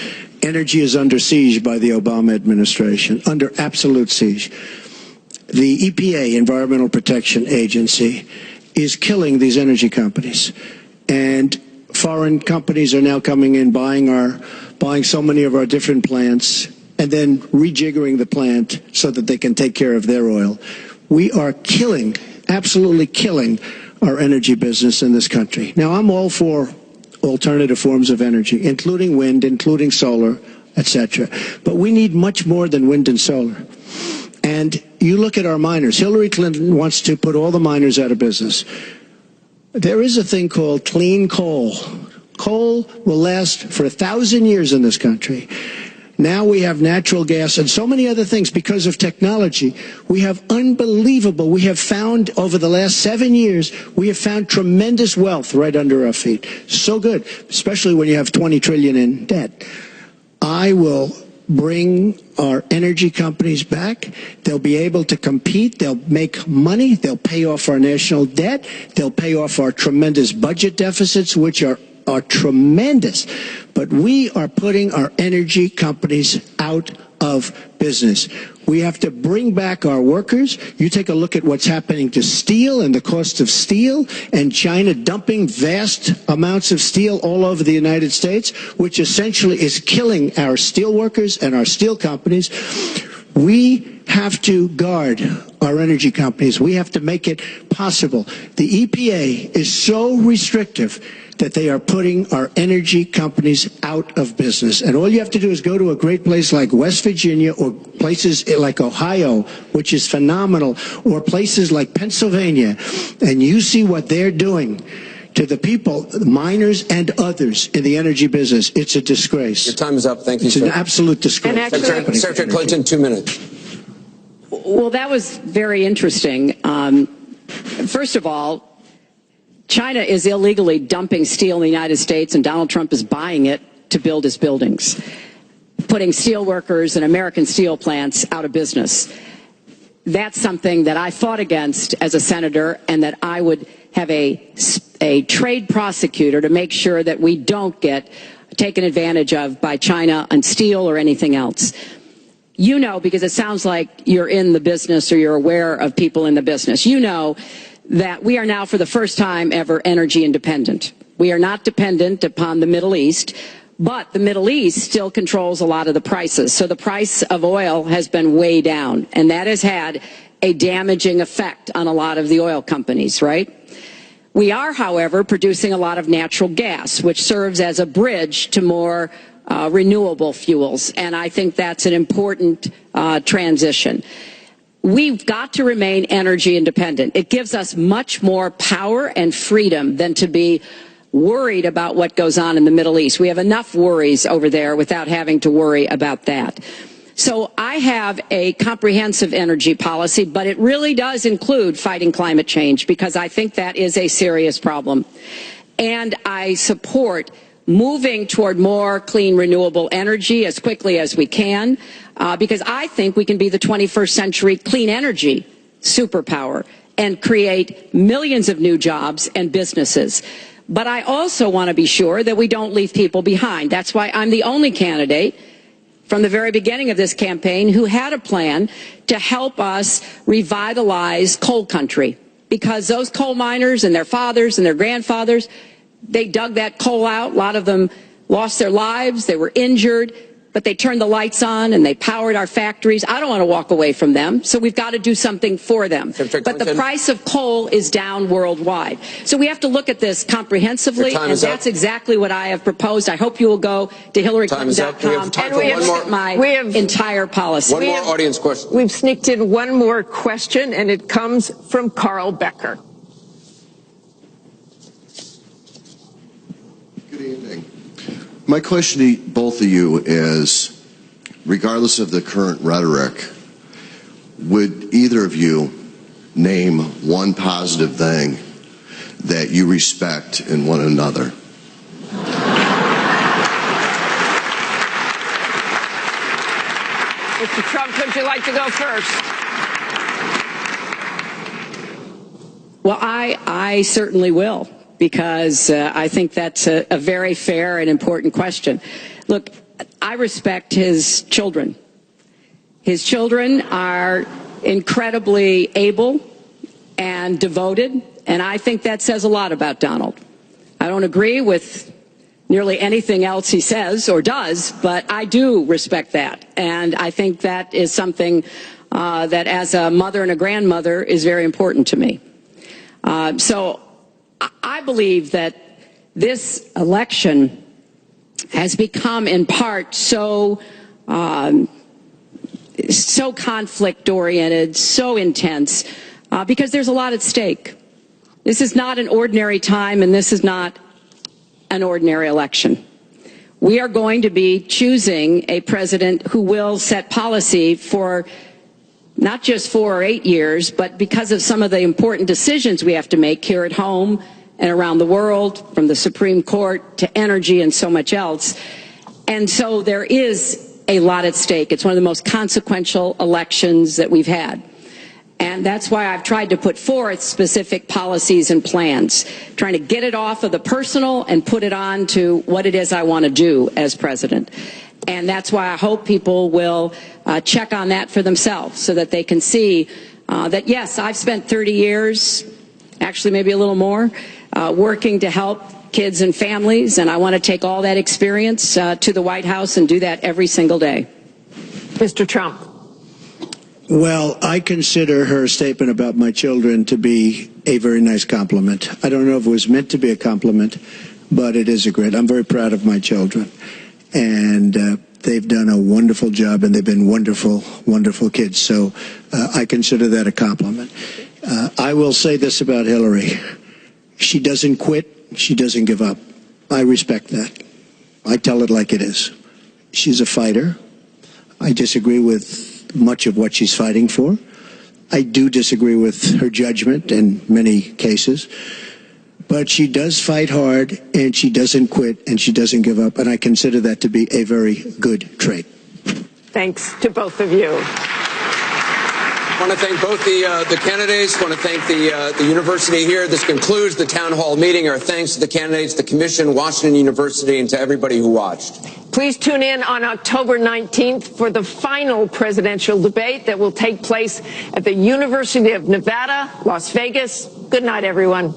energy is under siege by the Obama administration, under absolute siege. The EPA, Environmental Protection Agency, is killing these energy companies. And foreign companies are now coming in, buying so many of our different plants, and then rejiggering the plant so that they can take care of their oil. We are killing, absolutely killing, our energy business in this country. Now, I'm all for alternative forms of energy, including wind, including solar, etc. But we need much more than wind and solar. And you look at our miners. Hillary Clinton wants to put all the miners out of business. There is a thing called clean coal. Coal will last for 1,000 years in this country. Now we have natural gas and so many other things because of technology. We have we have found over the last 7 years, we have found tremendous wealth right under our feet. So good, especially when you have 20 trillion in debt. I will bring our energy companies back. They'll be able to compete. They'll make money. They'll pay off our national debt. They'll pay off our tremendous budget deficits, which are tremendous. But we are putting our energy companies out of business. We have to bring back our workers. You take a look at what's happening to steel and the cost of steel, and China dumping vast amounts of steel all over the United States, which essentially is killing our steel workers and our steel companies. We have to guard our energy companies. We have to make it possible. The EPA is so restrictive that they are putting our energy companies out of business. And all you have to do is go to a great place like West Virginia or places like Ohio, which is phenomenal, or places like Pennsylvania, and you see what they're doing to the people, miners and others in the energy business. It's a disgrace. Your time is up. Thank you, sir. It's an absolute disgrace. And Secretary Clinton, 2 minutes. Well, that was very interesting. First of all, China is illegally dumping steel in the United States, and Donald Trump is buying it to build his buildings, putting steel workers and American steel plants out of business. That's something that I fought against as a senator, and that I would have a trade prosecutor to make sure that we don't get taken advantage of by China on steel or anything else. You know, because it sounds like you're in the business or you're aware of people in the business. You know that we are now, for the first time ever, energy independent. We are not dependent upon the Middle East, but the Middle East still controls a lot of the prices. So the price of oil has been way down, and that has had a damaging effect on a lot of the oil companies, right? We are, however, producing a lot of natural gas, which serves as a bridge to more renewable fuels, and I think that's an important transition. We've got to remain energy independent. It gives us much more power and freedom than to be worried about what goes on in the Middle East. We have enough worries over there without having to worry about that. So I have a comprehensive energy policy, but it really does include fighting climate change because I think that is a serious problem. And I support moving toward more clean, renewable energy as quickly as we can because I think we can be the 21st century clean energy superpower and create millions of new jobs and businesses. But I also want to be sure that we don't leave people behind. That's why I'm the only candidate from the very beginning of this campaign who had a plan to help us revitalize coal country. Because those coal miners and their fathers and their grandfathers, they dug that coal out. A lot of them lost their lives. They were injured. But they turned the lights on and they powered our factories. I don't want to walk away from them. So we've got to do something for them. But the price of coal is down worldwide. So we have to look at this comprehensively. And that's exactly what I have proposed. I hope you will go to HillaryClinton.com and look at my entire policy. One more audience question. We've sneaked in one more question, and it comes from Carl Becker. Good evening. My question to both of you is, regardless of the current rhetoric, would either of you name one positive thing that you respect in one another? Mr. Trump, would you like to go first? Well, I certainly will. Because I think that's a very fair and important question. Look, I respect his children. His children are incredibly able and devoted, and I think that says a lot about Donald. I don't agree with nearly anything else he says or does, but I do respect that. And I think that is something that as a mother and a grandmother is very important to me. So I believe that this election has become in part so conflict-oriented, so intense, because there's a lot at stake. This is not an ordinary time, and this is not an ordinary election. We are going to be choosing a president who will set policy for not just 4 or 8 years, but because of some of the important decisions we have to make here at home and around the world, from the Supreme Court to energy and so much else. And so there is a lot at stake. It's one of the most consequential elections that we've had. And that's why I've tried to put forth specific policies and plans, trying to get it off of the personal and put it on to what it is I want to do as president. And that's why I hope people will check on that for themselves so that they can see that, yes, I've spent 30 years, actually maybe a little more, working to help kids and families, and I want to take all that experience to the White House and do that every single day. Mr. Trump. Well, I consider her statement about my children to be a very nice compliment. I don't know if it was meant to be a compliment, but it is a great. I'm very proud of my children. And they've done a wonderful job, and they've been wonderful, wonderful kids. So I consider that a compliment. I will say this about Hillary. She doesn't quit. She doesn't give up. I respect that. I tell it like it is. She's a fighter. I disagree with much of what she's fighting for. I do disagree with her judgment in many cases. But she does fight hard, and she doesn't quit, and she doesn't give up, and I consider that to be a very good trait. Thanks to both of you. I want to thank both the candidates. I want to thank the university here. This concludes the town hall meeting. Our thanks to the candidates, the commission, Washington University, and to everybody who watched. Please tune in on October 19th for the final presidential debate that will take place at the University of Nevada, Las Vegas. Good night, everyone.